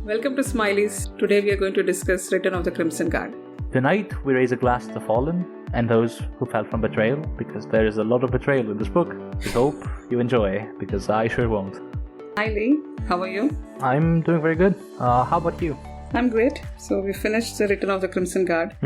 Welcome to Smiley's. Today we are going to discuss Return of the Crimson Guard. Tonight, we raise a glass to the fallen and those who fell from betrayal, because there is a lot of betrayal in this book. We hope you enjoy, because I sure won't. Smiley, how are you? I'm doing very good. How about you? I'm great. So we finished the Return of the Crimson Guard.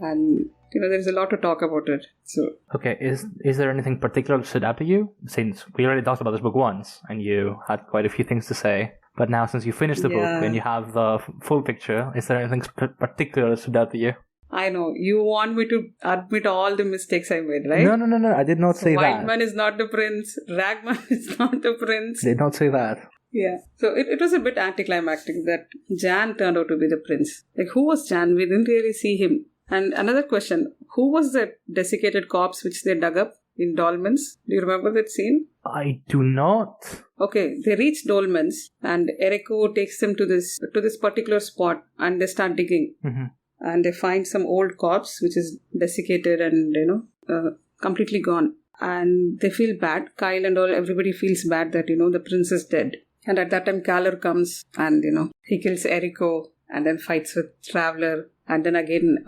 And, there's a lot to talk about it. So Okay, is there anything particular that stood out to you? Since we already talked about this book once, and you had quite a few things to say. But now, since you finished the book and you have the full picture, is there anything particular that stood out to you? I know, you want me to admit all the mistakes I made, right? No, I did not say that. White man is not the prince, Ragman is not the prince. Did not say that. Yeah. So it was a bit anticlimactic that Jan turned out to be the prince. Like, who was Jan? We didn't really see him. And another question, who was that desiccated corpse which they dug up in Dolmen's? Do you remember that scene? I do not. Okay, they reach Dolmen's and Eriko takes them to this particular spot and they start digging. And they find some old corpse which is desiccated and, completely gone. And they feel bad. Kyle and everybody feels bad that, the prince is dead. And at that time, Kalar comes and, he kills Eriko and then fights with Traveler. And then again,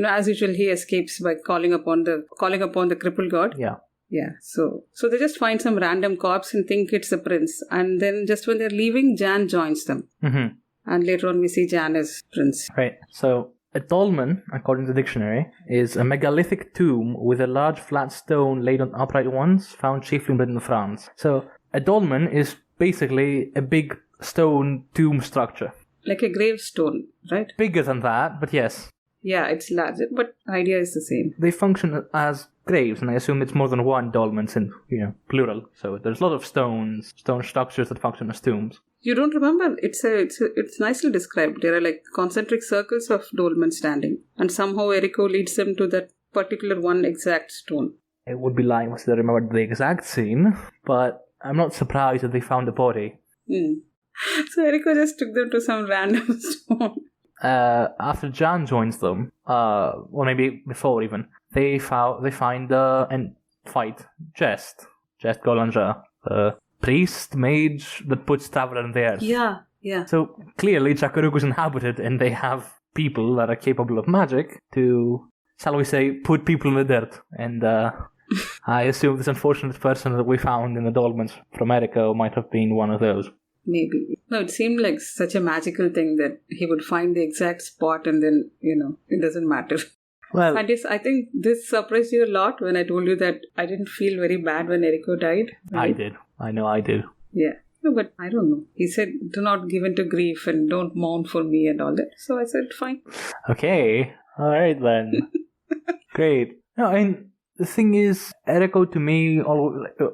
as usual, he escapes by calling upon the crippled god. Yeah. Yeah. So they just find some random corpse and think it's the prince. And then just when they're leaving, Jan joins them. And later on, we see Jan as prince. Right. So a dolmen, according to the dictionary, is a megalithic tomb with a large flat stone laid on upright ones, found chiefly in Britain and France. So a dolmen is basically a big stone tomb structure. Like a gravestone, right? Bigger than that, but yes. Yeah, it's larger, but idea is the same. They function as graves, and I assume it's more than one dolmen in, plural. So there's a lot of stone structures that function as tombs. You don't remember? It's nicely described. There are like concentric circles of dolmen standing, and somehow Eriko leads them to that particular one exact stone. It would be lying if I remembered the exact scene, but I'm not surprised that they found the body. So Eriko just took them to some random stone. After Jan joins them, or maybe before even, they find and fight Jest Golanger, the priest mage that puts Traveler in the earth. Yeah. So clearly Chakaruku is inhabited, and they have people that are capable of magic to, shall we say, put people in the dirt. And I assume this unfortunate person that we found in the dolmens from Eriko might have been one of those. Maybe. No, it seemed like such a magical thing that he would find the exact spot and then, it doesn't matter. Well, I think this surprised you a lot when I told you that I didn't feel very bad when Eriko died. Right? I did. I know I did. Yeah. No, but I don't know. He said, do not give in to grief and don't mourn for me and all that. So I said, fine. Okay. All right then. Great. No, I mean, the thing is, Eriko to me,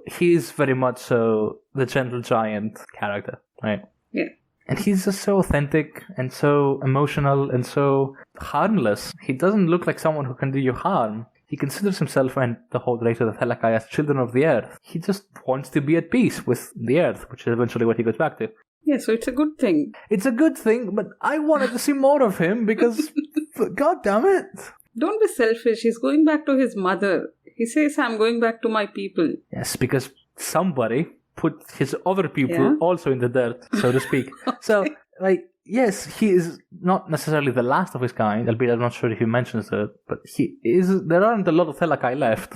he is very much so the gentle giant character, right? Yeah. And he's just so authentic and so emotional and so harmless. He doesn't look like someone who can do you harm. He considers himself and the whole race of the Thelakai as children of the earth. He just wants to be at peace with the earth, which is eventually what he goes back to. Yeah, so it's a good thing. It's a good thing, but I wanted to see more of him because, god damn it. Don't be selfish. He's going back to his mother. He says, I'm going back to my people. Yes, because somebody put his other people also in the dirt, so to speak. So, yes, he is not necessarily the last of his kind, albeit I'm not sure if he mentions it, but there aren't a lot of Thelakai left.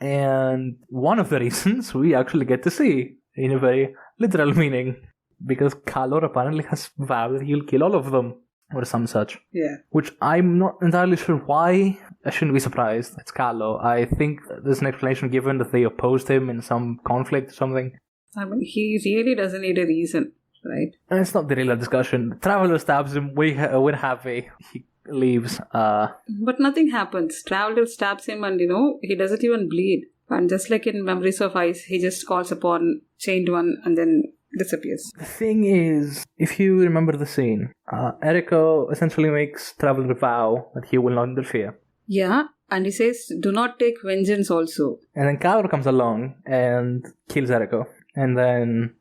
And one of the reasons we actually get to see, in a very literal meaning, because Kalor apparently has vowed that he'll kill all of them. Or some such. Yeah. Which I'm not entirely sure why. I shouldn't be surprised. It's Kalo. I think there's an explanation given that they opposed him in some conflict or something. I mean, he really doesn't need a reason, right? And it's not the real discussion. Traveler stabs him. We're happy. He leaves. But nothing happens. Traveler stabs him and, he doesn't even bleed. And just like in Memories of Ice, he just calls upon Chained One and then disappears. The thing is, if you remember the scene, Eriko essentially makes Traveler vow that he will not interfere. Yeah, and he says, do not take vengeance also. And then Kalor comes along and kills Eriko. And then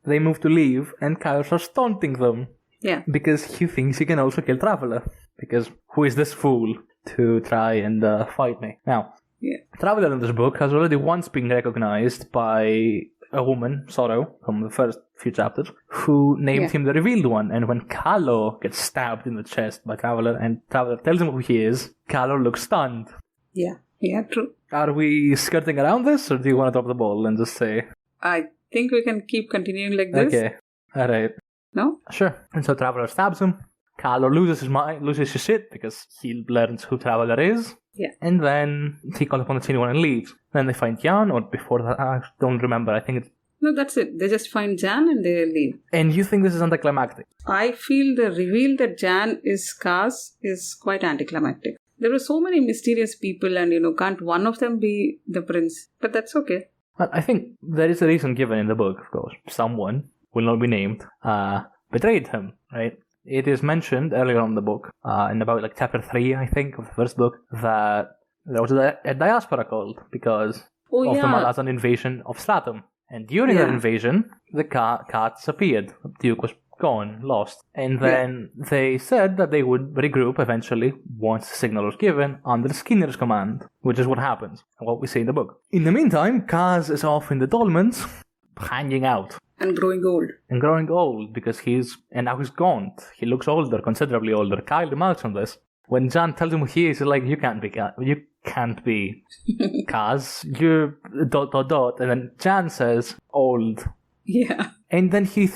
they move to leave, and Kalor starts taunting them. Yeah. Because he thinks he can also kill Traveler. Because who is this fool to try and fight me? Now, Traveler in this book has already once been recognized by a woman, Sorrow, from the first few chapters, who named him the Revealed One. And when Kalo gets stabbed in the chest by Traveler, and Traveler tells him who he is, Kalo looks stunned. Yeah, true. Are we skirting around this, or do you want to drop the ball and just say... I think we can keep continuing like this. Okay, alright. No? Sure. And so Traveler stabs him. Kalo loses his mind, loses his shit, because he learns who Traveler is. Yeah. And then he calls upon the Tiny One and leaves. Then they find Jan, or before that, I don't remember. I think it's... No, that's it. They just find Jan and they leave. And you think this is anticlimactic? I feel the reveal that Jan is Kaz is quite anticlimactic. There were so many mysterious people and, can't one of them be the prince? But that's okay. But I think there is a reason given in the book, of course. Someone, will not be named, betrayed him, right? It is mentioned earlier on in the book, in about chapter 3, I think, of the first book, that there was a diaspora called because of the Malazan invasion of Stratum. And during that invasion, the cat disappeared. The Duke was gone, lost. And then they said that they would regroup eventually once the signal was given under Skinner's command, which is what happens, what we see in the book. In the meantime, Kaz is off in the Dolmens, hanging out. And growing old. Because now he's gaunt. He looks older, considerably older. Kyle remarks on this. When Jan tells him who he is, he's like, you can't be Kaz. You're ... And then Jan says, old. Yeah. And then he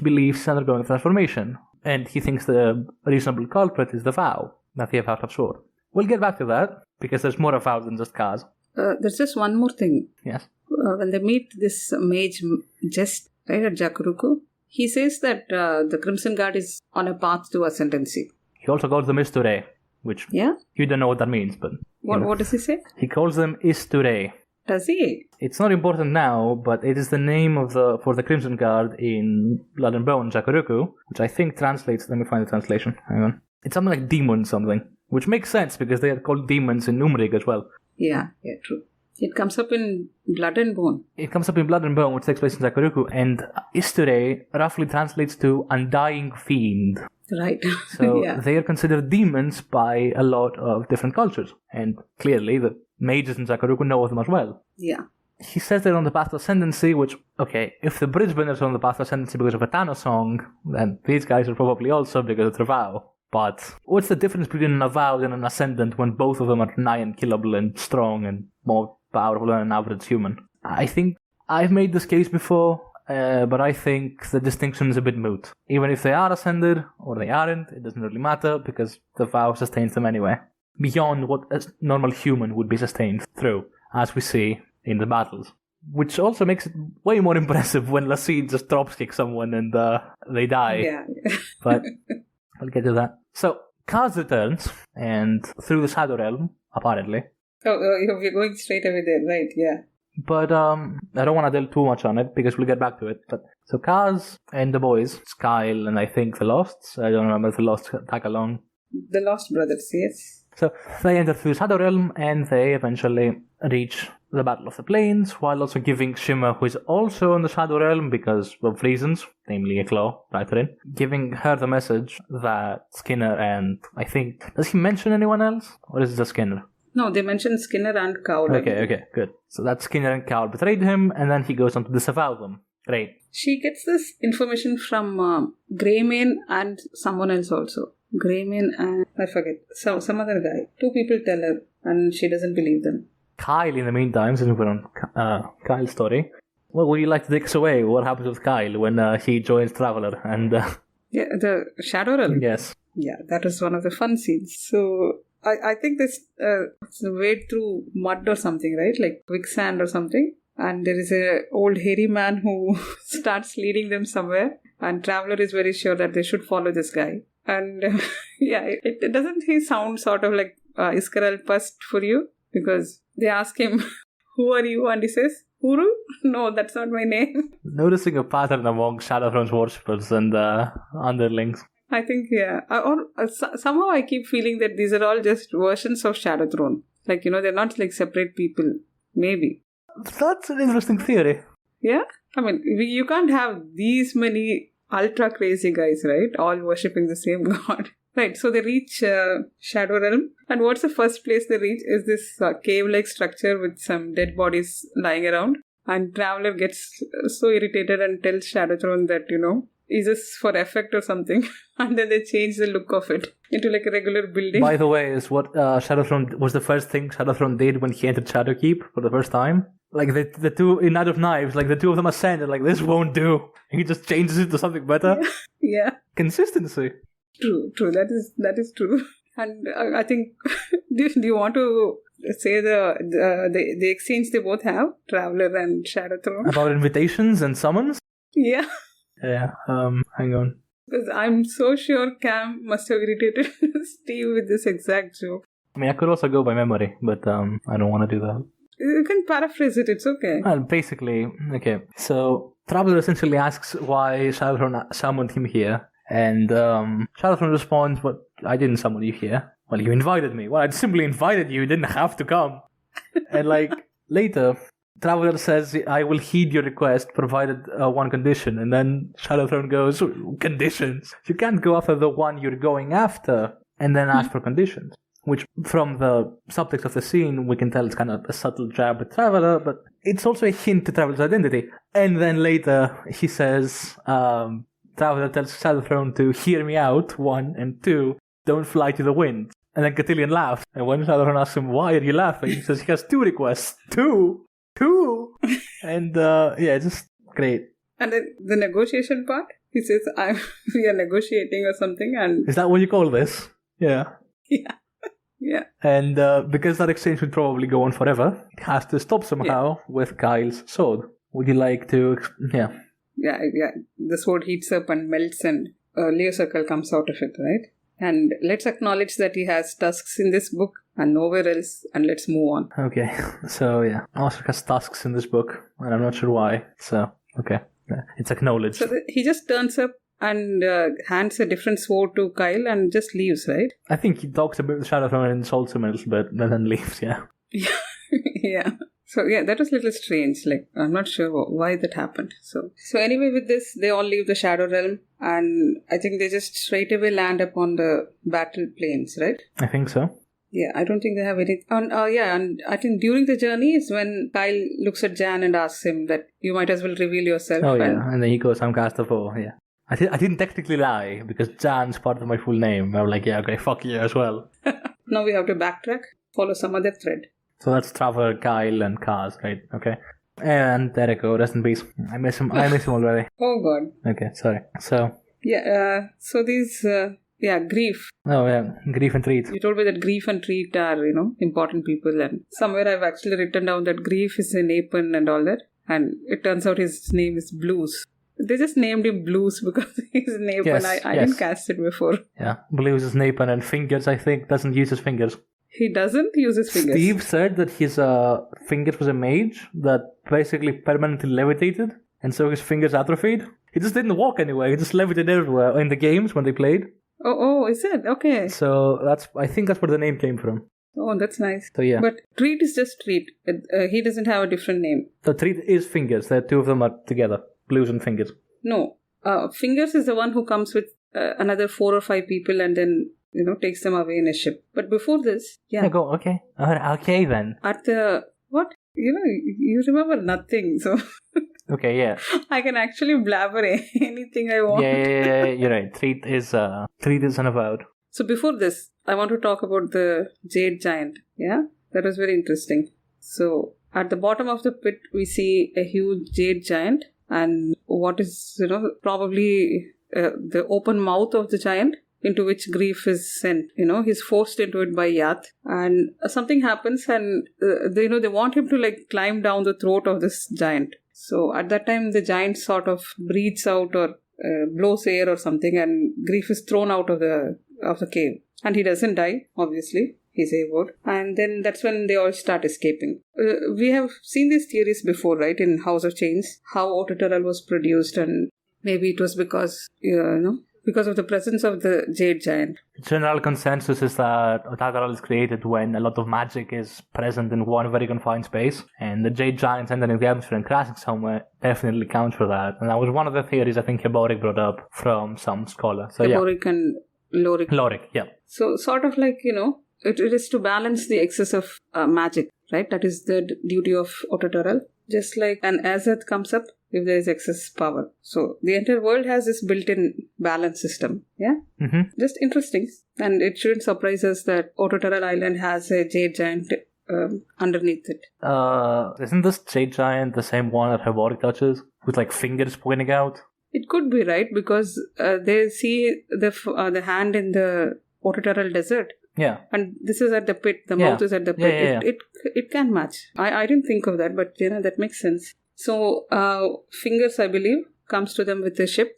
believes he's undergoing a transformation. And he thinks the reasonable culprit is the vow that he have out of sword. We'll get back to that, because there's more of vow than just Kaz. There's just one more thing. Yes. When they meet this mage just right at Jakuruku, he says that the Crimson Guard is on a path to ascendancy. He also calls them Isture, which you don't know what that means, but... What does he say? He calls them Isture. Does he? It's not important now, but it is the name for the Crimson Guard in Blood and Bone, Jakuruku, which I think translates... Let me find the translation. Hang on. It's something like demon something, which makes sense because they are called demons in Numeric as well. Yeah, true. It comes up in Blood and Bone. It comes up in Blood and Bone, which takes place in Jakuruku, and Isture roughly translates to Undying Fiend. Right. So they are considered demons by a lot of different cultures, and clearly the mages in Jakuruku know of them as well. Yeah. He says they're on the path to ascendancy, which, okay, if the Bridgebenders are on the path to ascendancy because of a Thanos song, then these guys are probably also because of their vow. But what's the difference between an avowed and an ascendant when both of them are nigh and killable and strong and more powerful than an average human? I think I've made this case before, but I think the distinction is a bit moot. Even if they are ascended or they aren't, it doesn't really matter because the vow sustains them anyway. Beyond what a normal human would be sustained through, as we see in the battles. Which also makes it way more impressive when Lassie just dropkick someone and they die. Yeah. But I'll get to that. So, Kaz returns, and through the Shadow Realm, apparently. Oh, we're going straight away there, right, yeah. But I don't want to delve too much on it, because we'll get back to it. But so Kaz and the boys, Kyle and I think the Losts, I don't remember if the Losts tag along. The Lost Brothers, yes. So they enter through the Shadow Realm, and they eventually reach the Battle of the Plains, while also giving Shima, who is also in the Shadow Realm because of reasons, namely a claw, right in, giving her the message that Skinner and, I think, does he mention anyone else? Or is it just Skinner? No, they mention Skinner and Cowl. Okay, good. So that Skinner and Cowl betrayed him, and then he goes on to disavow them. Great. She gets this information from Greymane and someone else also. Greymane and, I forget, some other guy. Two people tell her, and she doesn't believe them. Kyle, in the meantime, since we're on Kyle's story, what would you like to take us away? What happens with Kyle when he joins Traveler? And yeah, the Shadow Realm. Yes. Yeah, that was one of the fun scenes. So I think this wade through mud or something, right? Like quicksand or something. And there is a old hairy man who starts leading them somewhere. And Traveler is very sure that they should follow this guy. And it doesn't he sound sort of like Iskarel Pust for you? Because they ask him, who are you? And he says, Huru? No, that's not my name. Noticing a pattern among Shadowthrone's worshippers and underlings. I think, yeah. Somehow I keep feeling that these are all just versions of Shadowthrone. Like, they're not like separate people. Maybe. That's an interesting theory. Yeah? I mean, you can't have these many ultra crazy guys, right? All worshipping the same god. Right, so they reach Shadow Realm. And what's the first place they reach is this cave-like structure with some dead bodies lying around. And Traveler gets so irritated and tells Shadowthrone that, is this for effect or something? And then they change the look of it into like a regular building. By the way, is what Shadowthrone was the first thing Shadowthrone did when he entered Shadowkeep for the first time. Like the two in Night of Knives, like the two of them ascend and like this won't do. And he just changes it to something better. Yeah. Consistency. True. That is true. And I think, do you want to say the exchange they both have, Traveler and Shadowthrone? About invitations and summons? Yeah. Yeah, hang on. Because I'm so sure Cam must have irritated Steve with this exact joke. I mean, I could also go by memory, but I don't want to do that. You can paraphrase it, it's okay. Well, basically, okay. So, Traveler essentially asks why Shadowthrone summoned him here. And Shadowthrone responds, "But I didn't summon you here. Well, you invited me. Well, I simply invited you. You didn't have to come." And like, later, Traveler says, "I will heed your request, provided one condition." And then Shadowthrone goes, "Conditions? You can't go after the one you're going after and then ask for conditions." Which, from the subtext of the scene, we can tell it's kind of a subtle jab at Traveler, but it's also a hint to Traveler's identity. And then later, he says, Traveler tells Shadowthrone to hear me out, 1, and 2, don't fly to the wind. And then Cotillion laughs. And when Shadowthrone asks him, why are you laughing? He says he has 2 requests. 2! And it's just great. And then the negotiation part, he says, we are negotiating or something. And is that what you call this? Yeah. Yeah. And because that exchange would probably go on forever, it has to stop somehow with Kyle's sword. Would you like to... Yeah. Yeah. The sword heats up and melts and Leo Circle comes out of it, right? And let's acknowledge that he has tusks in this book and nowhere else, and let's move on. Okay, so yeah, Oscar has tusks in this book, and I'm not sure why, so okay, it's acknowledged. So he just turns up and hands a different sword to Kyle and just leaves, right? I think he talks about the Shadowthrone and insults him a little bit, and then leaves, yeah. Yeah. So yeah, that was a little strange. Like, I'm not sure why that happened. So anyway, with this, they all leave the Shadow Realm, and I think they just straight away land upon the battle plains, right? I think so. Yeah, I don't think they have any... and I think during the journey is when Kyle looks at Jan and asks him that you might as well reveal yourself. Oh yeah, and then he goes, I'm Caster 4, yeah. I didn't technically lie, because Jan's part of my full name. I was like, yeah, okay, fuck you as well. Now we have to backtrack, follow some other thread. So that's Traveler, Kyle, and Kaz, right? Okay. And Dereko, rest in peace. I miss him already. Oh god. Okay, sorry. So... yeah, so these... Grief. Oh yeah, Grief and Treat. You told me that Grief and Treat are, important people, and somewhere I've actually written down that Grief is an Apen and all that, and it turns out his name is Blues. They just named him Blues because he's an Apen. Yes, I didn't cast it before. Yeah, Blues is an Apen, and Fingers, I think, doesn't use his fingers. He doesn't use his fingers. Steve said that his fingers was a mage that basically permanently levitated, and so his fingers atrophied. He just didn't walk anywhere, he just levitated everywhere in the games when they played. Oh, is it? Okay. So I think that's where the name came from. Oh, that's nice. So yeah. But Treat is just Treat. He doesn't have a different name. The Treat is Fingers. The two of them are together. Blues and Fingers. No. Fingers is the one who comes with another 4 or 5 people and then, takes them away in a ship. But before this, yeah. Go, okay. Okay then. At the... What? You remember nothing, so... Okay, yeah. I can actually blabber anything I want. Yeah, you're right. Treat is unavowed. So before this, I want to talk about the Jade Giant. Yeah? That was very interesting. So at the bottom of the pit, we see a huge Jade Giant and what is, probably the open mouth of the giant into which Grief is sent. He's forced into it by Yath. And something happens and, they want him to climb down the throat of this giant. So at that time, the giant sort of breathes out or blows air or something, and Grief is thrown out of the cave. And he doesn't die, obviously. He's able. And then that's when they all start escaping. We have seen these theories before, right? In House of Chains, how Ototoral was produced, and maybe it was because, because of the presence of the Jade Giant. General consensus is that Ototoral is created when a lot of magic is present in one very confined space, and the Jade Giant entering the atmosphere and crashing somewhere definitely counts for that. And that was one of the theories I think Heboric brought up from some scholar. So Heboric and Lorik. Lorik, yeah. So sort of it is to balance the excess of magic, right? That is the duty of Ototoral. just like an Azath comes up if there is excess power. So the entire world has this built-in balance system. Yeah? Just interesting. And it shouldn't surprise us that Ototeral Island has a jade giant underneath it. Isn't this jade giant the same one that Hibori touches? With like fingers pointing out? It could be, right? Because they see the hand in the Ototeral desert. Yeah. And this is at the pit. The mouth is at the pit. It can match. I didn't think of that, but that makes sense. So fingers, I believe, comes to them with the ship,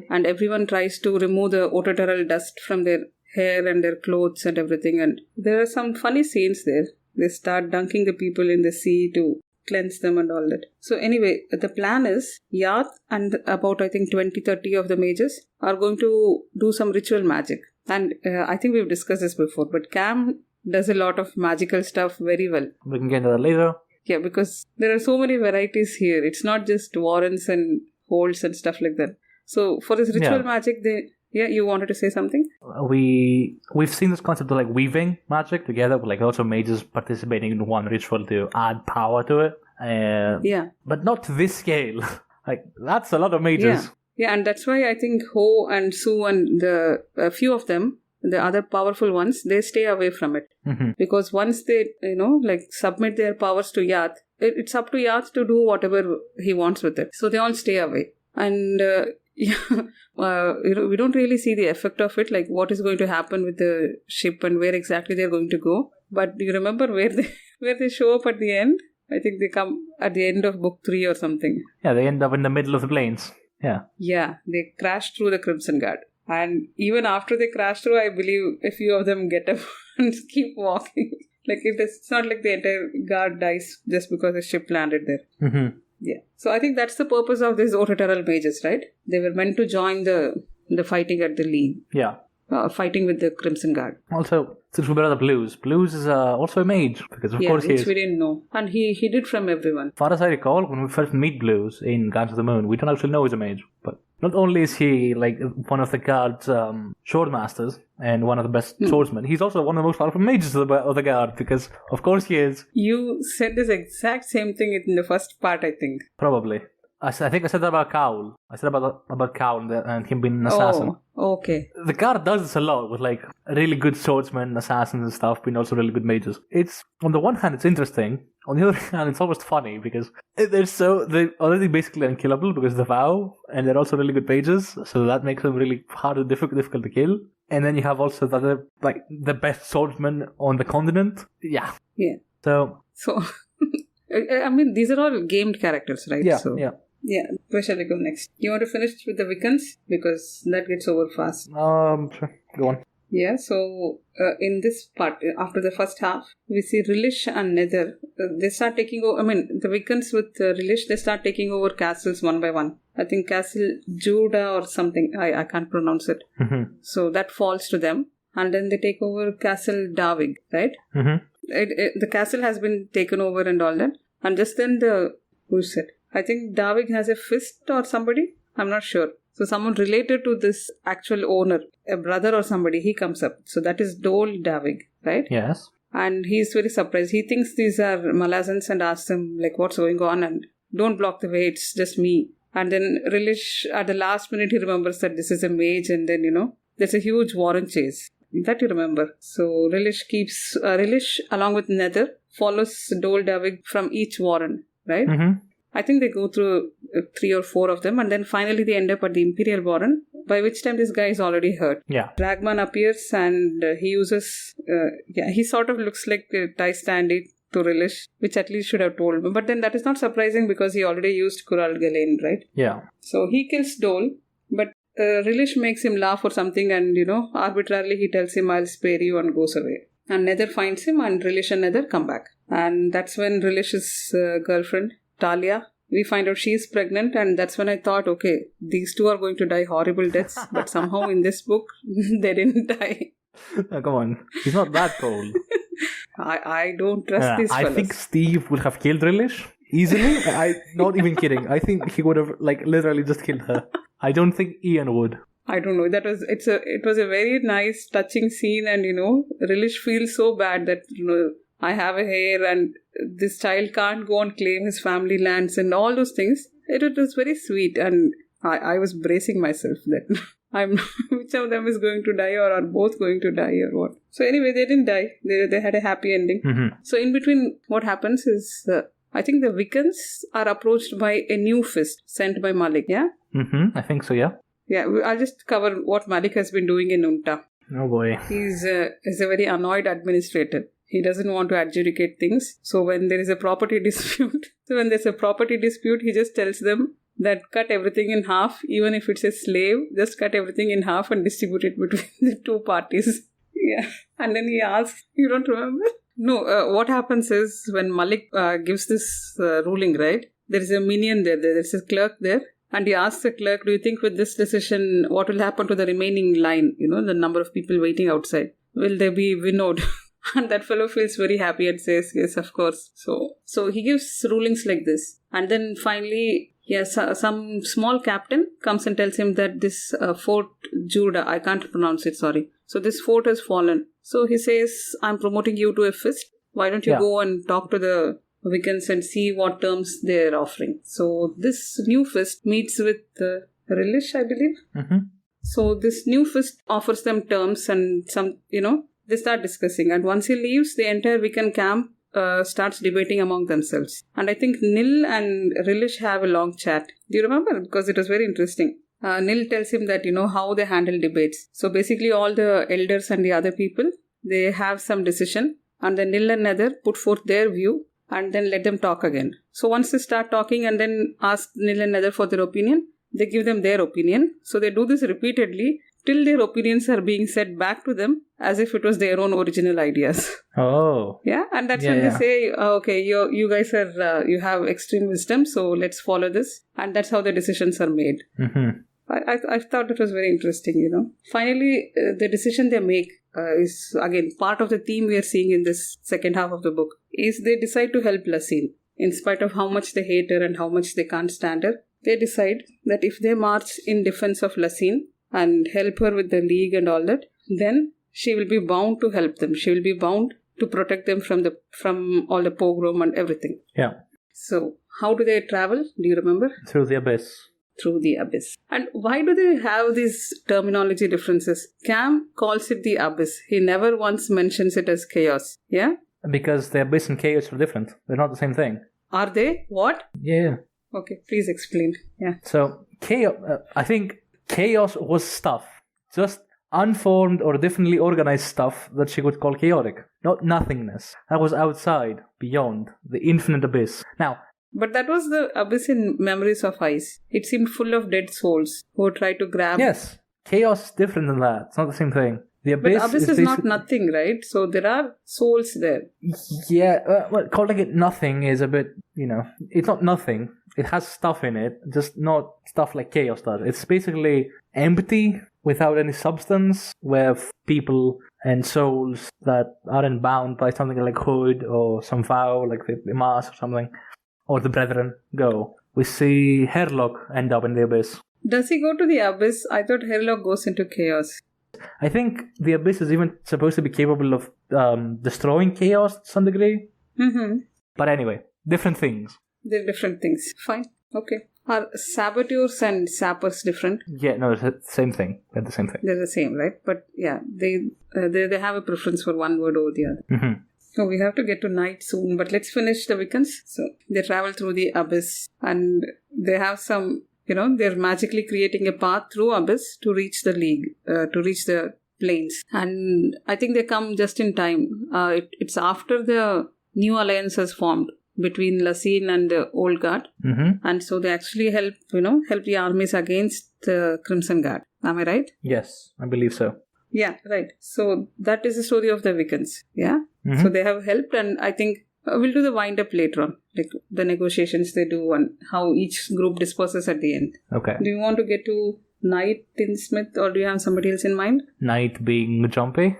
and everyone tries to remove the Ototeral dust from their hair and their clothes and everything. And there are some funny scenes there. They start dunking the people in the sea to cleanse them and all that. So anyway, the plan is Yath and about I think 20-30 of the mages are going to do some ritual magic. And I think we've discussed this before, but Cam does a lot of magical stuff very well. We can get into that later. Yeah, because there are so many varieties here. It's not just warrens and holds and stuff like that. So for this ritual magic, you wanted to say something? We've seen this concept of like weaving magic together, with like lots of mages participating in one ritual to add power to it. But not to this scale. Like that's a lot of mages. Yeah, and that's why I think Ho and Su and a few of them, the other powerful ones, they stay away from it. Because once they, submit their powers to Yath, it's up to Yath to do whatever he wants with it. So they all stay away. And we don't really see the effect of it, like what is going to happen with the ship and where exactly they're going to go. But do you remember where they show up at the end? I think they come at the end of book 3 or something. Yeah, they end up in the middle of the plains. Yeah, they crash through the Crimson Guard. And even after they crash through, I believe a few of them get up and keep walking. Like it's not like the entire guard dies just because the ship landed there. Yeah. So I think that's the purpose of these Ototeral mages, right? They were meant to join the fighting at the League. Yeah. Fighting with the Crimson Guard. Also, since we brought up Blues is also a mage, because of course he is. Which we didn't know. And he did from everyone. As far as I recall, when we first meet Blues in Guardians of the Moon, we don't actually know he's a mage. But not only is he like one of the Guard's sword masters and one of the best swordsmen, he's also one of the most powerful mages of the Guard, because of course he is. You said this exact same thing in the first part, I think. Probably. I think I said that about Cowl. I said about Cowl and him being an assassin. Oh, okay. The Guard does this a lot with like really good swordsmen, assassins and stuff, being also really good mages. It's, on the one hand, it's interesting. On the other hand, it's almost funny because they're already basically unkillable because of the vow, and they're also really good mages, so that makes them really hard and difficult to kill. And then you have also the best swordsman on the continent. Yeah. So I mean, these are all gamed characters, right? Yeah. Where shall we go next? You want to finish with the Wiccans? Because that gets over fast. Sure. Go on. Yeah, so in this part, after the first half, we see Rilish and Nether. They start taking over, the Wiccans with Rilish, they start taking over castles one by one. I think Castle Judah or something, I can't pronounce it. So that falls to them. And then they take over Castle Davig, right? The castle has been taken over and all that. And just then who's it? I think Davig has a fist or somebody. I'm not sure. So someone related to this actual owner, a brother or somebody, he comes up. So that is Dole Davig, right? Yes. And he's very surprised. He thinks these are Malazans and asks them like what's going on and don't block the way, it's just me. And then Rilish, at the last minute, he remembers that this is a mage, and then, there's a huge warren chase. That you remember. So Rilish along with Nether follows Dole Davig from each warren, right? I think they go through 3 or 4 of them, and then finally they end up at the Imperial Warren, by which time this guy is already hurt. Yeah. Dragman appears and he uses, he sort of looks like Tai Standy to Rilish, which at least should have told me. But then that is not surprising because he already used Kural Galen, right? Yeah. So he kills Dole, but Rilish makes him laugh or something, and arbitrarily he tells him, I'll spare you, and goes away. And Nether finds him, and Rilish and Nether come back. And that's when Rilish's girlfriend, Talia, we find out she's pregnant, and that's when I thought, okay, these two are going to die horrible deaths, but somehow in this book, they didn't die. Oh, come on. He's not that cold. I don't trust these fellas. I think Steve would have killed Rilish easily. Not even kidding. I think he would have literally just killed her. I don't think Ian would. I don't know. It was a very nice, touching scene, and Rilish feels so bad that I have a heir and this child can't go and claim his family lands and all those things. It was very sweet, and I was bracing myself that which of them is going to die, or are both going to die, or what. So anyway, they didn't die. They had a happy ending. So in between, what happens is, I think the Wiccans are approached by a new fist sent by Malik, yeah? I think so, yeah. Yeah, I'll just cover what Malik has been doing in Unta. Oh boy. He's a very annoyed administrator. He doesn't want to adjudicate things. So when there is a property dispute, he just tells them that cut everything in half, even if it's a slave, just cut everything in half and distribute it between the two parties. Yeah. And then he asks, you don't remember? No, what happens is when Malik gives this ruling, right? There is a minion there. There's a clerk there. And he asks the clerk, do you think with this decision, what will happen to the remaining line? The number of people waiting outside. Will they be winnowed? And that fellow feels very happy and says, yes, of course. So he gives rulings like this. And then finally, some small captain comes and tells him that this Fort Judah, I can't pronounce it, sorry. So this fort has fallen. So he says, I'm promoting you to a fist. Why don't you go and talk to the Wiccans and see what terms they're offering. So this new fist meets with Relish, I believe. So this new fist offers them terms and some, they start discussing. And once he leaves, the entire Wiccan camp starts debating among themselves. And I think Nil and Relish have a long chat. Do you remember? Because it was very interesting. Nil tells him that, how they handle debates. So basically all the elders and the other people, they have some decision. And then Nil and Nether put forth their view. And then let them talk again. So once they start talking and then ask Nil and Nether for their opinion, they give them their opinion. So they do this repeatedly till their opinions are being said back to them as if it was their own original ideas. Oh. Yeah, and that's when they say, okay, you guys are, you have extreme wisdom, so let's follow this. And that's how the decisions are made. I thought it was very interesting, Finally, the decision they make is, again, part of the theme we are seeing in this second half of the book, is they decide to help Lasine. In spite of how much they hate her and how much they can't stand her, they decide that if they march in defense of Lasine and help her with the League and all that, then she will be bound to help them. She will be bound to protect them from all the pogrom and everything. Yeah. So, how do they travel? Do you remember? Through the abyss. Through the abyss. And why do they have these terminology differences? Cam calls it the abyss. He never once mentions it as chaos. Yeah? Because the abyss and chaos are different. They're not the same thing. Are they? What? Yeah. Okay, please explain. Yeah. So, chaos, I think chaos was stuff. Just unformed or differently organized stuff that she would call chaotic. Not nothingness. That was outside, beyond, the infinite abyss. Now, but that was the abyss in Memories of Ice. It seemed full of dead souls who tried to grab... Yes, chaos is different than that. It's not the same thing. The abyss, but abyss is not nothing, right? So there are souls there. Yeah, well, calling it nothing is a bit, it's not nothing. It has stuff in it, just not stuff like chaos does. It's basically empty without any substance, where people and souls that aren't bound by something like Hood or some vow, like the Mass or something, or the Brethren, go. We see Herlock end up in the abyss. Does he go to the abyss? I thought Herlock goes into chaos. I think the abyss is even supposed to be capable of destroying chaos to some degree. But anyway, different things. They're different things. Fine. Okay. Are saboteurs and sappers different? Yeah, no, it's the same thing. They're the same thing. They're the same, right? But yeah, they have a preference for one word over the other. So we have to get to night soon, but let's finish the Wiccans. So they travel through the abyss and they have some, they're magically creating a path through abyss to reach the League, to reach the plains. And I think they come just in time. It's after the new alliance has formed between Lasine and the Old Guard. And so they actually help the armies against the Crimson Guard. Am I right? Yes, I believe so. Yeah, right. So that is the story of the Wiccans. Yeah. So they have helped, and I think we'll do the wind up later on, like the negotiations they do and how each group disperses at the end. Okay. Do you want to get to Knight Tinsmith, or do you have somebody else in mind? Knight being Jumpy?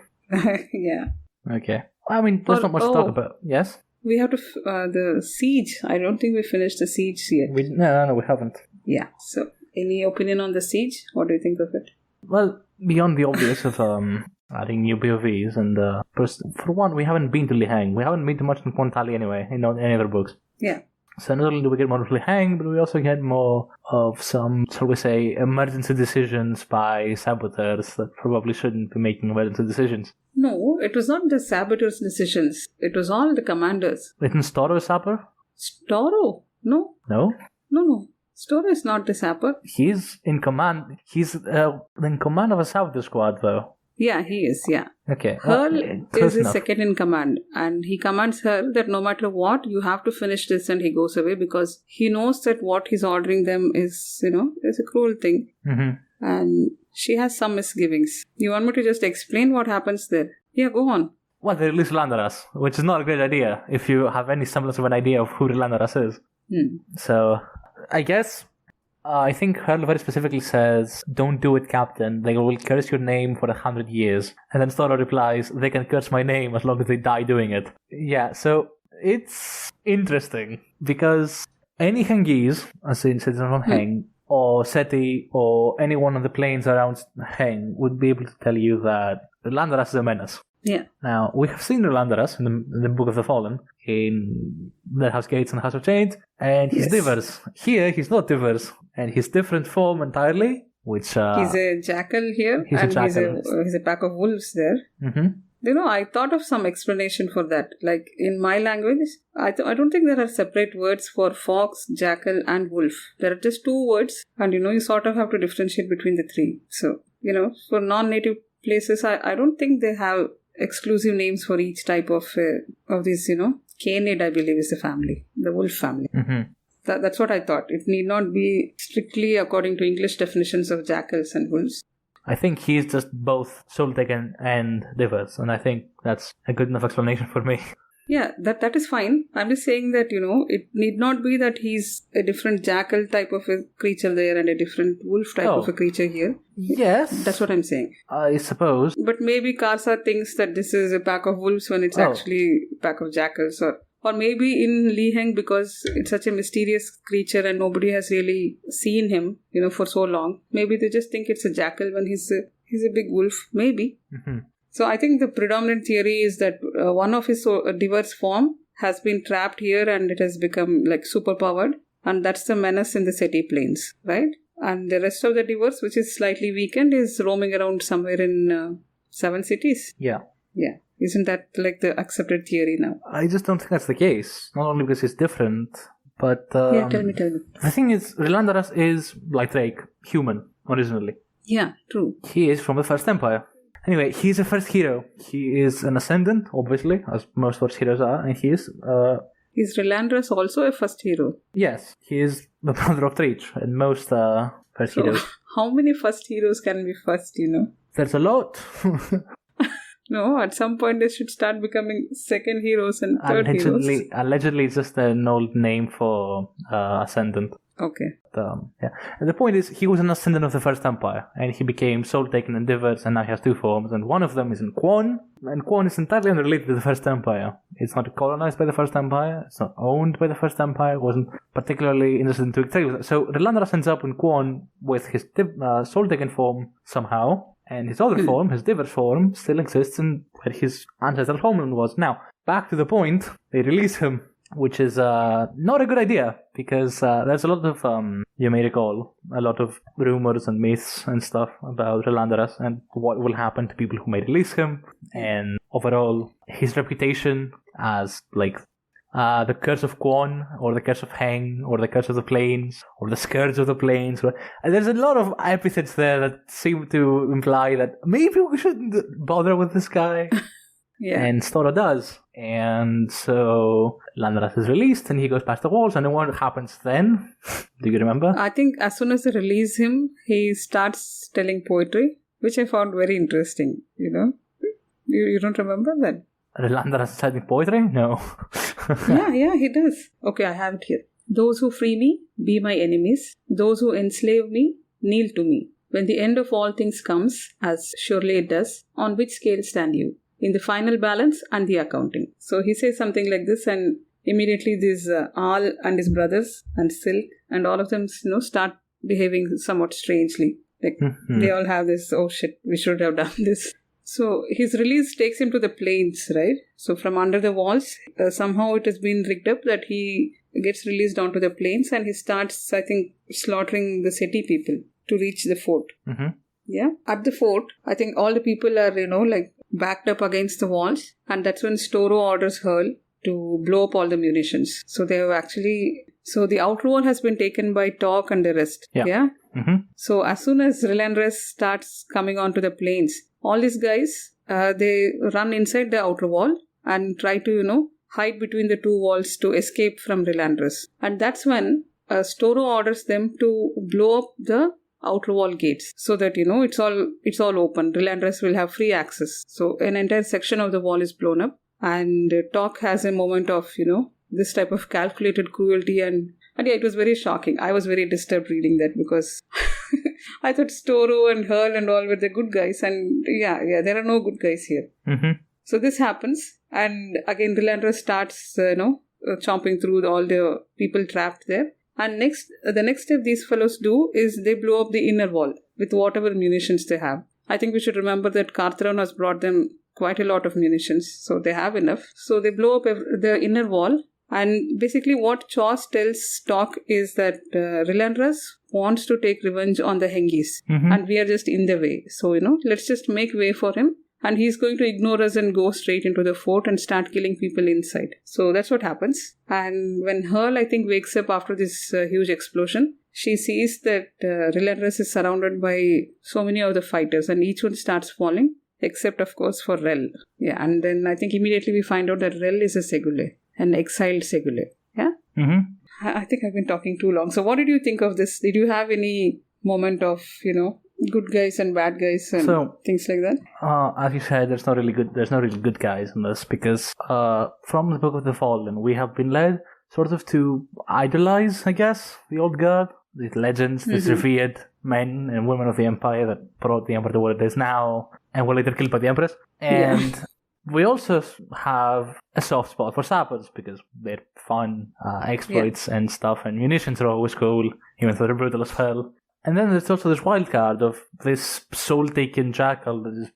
Yeah. Okay. I mean, there's not much to talk about. Yes? We have to, the siege. I don't think we finished the siege yet. No, we haven't. Yeah. So, any opinion on the siege? What do you think of it? Well, beyond the obvious of adding new POVs, and for one, we haven't been to Lihang. We haven't been to much in Pontali anyway, in any other books. Yeah. So not only do we get more of Lihang, but we also get more of some, shall we say, emergency decisions by saboteurs that probably shouldn't be making emergency decisions. No, it was not the saboteurs' decisions. It was all the commanders. Isn't Storo a sapper? Storo? No. No? No. Storo is not the sapper. He's in command. He's in command of a saboteur squad, though. Yeah, he is, yeah. Okay. Hurl is his second in command, and he commands Hurl that no matter what, you have to finish this, and he goes away because he knows that what he's ordering them is, is a cruel thing. Mm-hmm. And she has some misgivings. You want me to just explain what happens there? Yeah, go on. Well, they release Landaras, which is not a great idea if you have any semblance of an idea of who Landaras is. So, I guess... I think Hurl very specifically says, "Don't do it, Captain. They will curse your name for 100 years." And then Storo replies, "They can curse my name as long as they die doing it." Yeah, so it's interesting because any Hengese, as in citizens from Heng, or Seti, or anyone on the plains around Heng would be able to tell you that Landaras is a menace. Yeah. Now, we have seen Landaras in the Book of the Fallen, in the House Gates and the House of Chains, and he's Divers. Here, he's not Divers, and he's different form entirely, which... he's a jackal here, he's a pack of wolves there. Mm-hmm. I thought of some explanation for that. Like, in my language, I don't think there are separate words for fox, jackal, and wolf. There are just two words, and you sort of have to differentiate between the three. So, for non-native places, I don't think they have exclusive names for each type of these, Canid, I believe, is the family, the wolf family. Mm-hmm. That's what I thought. It need not be strictly according to English definitions of jackals and wolves. I think he's just both Soul-Taken and Divers, and I think that's a good enough explanation for me. Yeah, that is fine. I'm just saying that, it need not be that he's a different jackal type of a creature there and a different wolf type of a creature here. Yes. That's what I'm saying. I suppose. But maybe Karsa thinks that this is a pack of wolves when it's actually a pack of jackals. Or maybe in Liheng, because it's such a mysterious creature and nobody has really seen him, for so long. Maybe they just think it's a jackal when he's a big wolf. Maybe. Mm-hmm. So I think the predominant theory is that one of his diverse form has been trapped here and it has become like superpowered, and that's the menace in the Seti Plains, right? And the rest of the diverse, which is slightly weakened, is roaming around somewhere in 7 cities. Yeah. Yeah. Isn't that like the accepted theory now? I just don't think that's the case. Not only because it's different, but... yeah, tell me. The thing is, Landaras is, like Drake, human, originally. Yeah, true. He is from the First Empire. Anyway, he's a first hero. He is an ascendant, obviously, as most first heroes are, and he is... Is Relandras also a first hero? Yes, he is the brother of Treach, and most first heroes. How many first heroes can be first, There's a lot. No, at some point they should start becoming second heroes and third heroes. Allegedly, it's just an old name for ascendant. Okay. Yeah. And the point is, he was an ascendant of the First Empire, and he became Soul-Taken and Divers, and now he has two forms, and one of them is in Quan, and Quan is entirely unrelated to the First Empire. It's not colonized by the First Empire, it's not owned by the First Empire, it wasn't particularly interested in doing trade with it. So Relandras ends up in Quan with his Soul-Taken form somehow, and his other form, his Divers form, still exists in where his ancestral homeland was. Now, back to the point, they release him, which is not a good idea, because there's a lot of, you may recall, a lot of rumors and myths and stuff about Relandras and what will happen to people who may release him, and overall his reputation as like the Curse of Quan, or the Curse of Heng, or the Curse of the Plains, or the Scourge of the Plains. And there's a lot of epithets there that seem to imply that maybe we shouldn't bother with this guy. Yeah. And Storo does. And so Landaras is released and he goes past the walls, and then what happens then? Do you remember? I think as soon as they release him, he starts telling poetry, which I found very interesting, You don't remember that? Landaras is telling poetry? No. Yeah, he does. Okay, I have it here. Those who free me, be my enemies. Those who enslave me, kneel to me. When the end of all things comes, as surely it does, on which scale stand you? In the final balance and the accounting. So he says something like this, and immediately these Al and his brothers and Silk and all of them, start behaving somewhat strangely. Like they all have this, oh shit, we should have done this. So his release takes him to the plains, right? So from under the walls, somehow it has been rigged up that he gets released onto the plains and he starts, I think, slaughtering the city people to reach the fort. Mm-hmm. Yeah. At the fort, I think all the people are, backed up against the walls. And that's when Storo orders Hurl to blow up all the munitions. So they have actually... So the outer wall has been taken by Talk and the rest. Yeah. Mm-hmm. So as soon as Relentless starts coming onto the plains, all these guys, they run inside the outer wall and try to, hide between the two walls to escape from Relentless. And that's when Storo orders them to blow up the outer wall gates so that, it's all open. Relentless will have free access. So an entire section of the wall is blown up and Talk has a moment of, this type of calculated cruelty and yeah, it was very shocking. I was very disturbed reading that because I thought Storo and Hurl and all were the good guys and yeah, there are no good guys here. Mm-hmm. So this happens and again Relentless starts, chomping through all the people trapped there. And the next step these fellows do is they blow up the inner wall with whatever munitions they have. I think we should remember that Karthron has brought them quite a lot of munitions, so they have enough. So they blow up the inner wall. And basically what Chos tells Talk is that Relentless wants to take revenge on the Hengis. Mm-hmm. And we are just in the way. So, let's just make way for him. And he's going to ignore us and go straight into the fort and start killing people inside. So that's what happens. And when Hurl, I think, wakes up after this huge explosion, she sees that Relentless is surrounded by so many of the fighters and each one starts falling, except, of course, for Rel. Yeah, and then I think immediately we find out that Rel is a Segule. An exiled Segule. Yeah? Mm-hmm. I think I've been talking too long. So what did you think of this? Did you have any moment of, good guys and bad guys and things like that? As you said, there's no really good guys in this because from the Book of the Fallen, we have been led sort of to idolize, I guess, the old guard, these legends, these revered men and women of the Empire that brought the Empire to what it is now and were later killed by the Empress. And... Yeah. We also have a soft spot for sappers because they're fun, exploits and stuff, and munitions are always cool, even though they're brutal as hell. And then there's also this wild card of this soul-taken jackal that is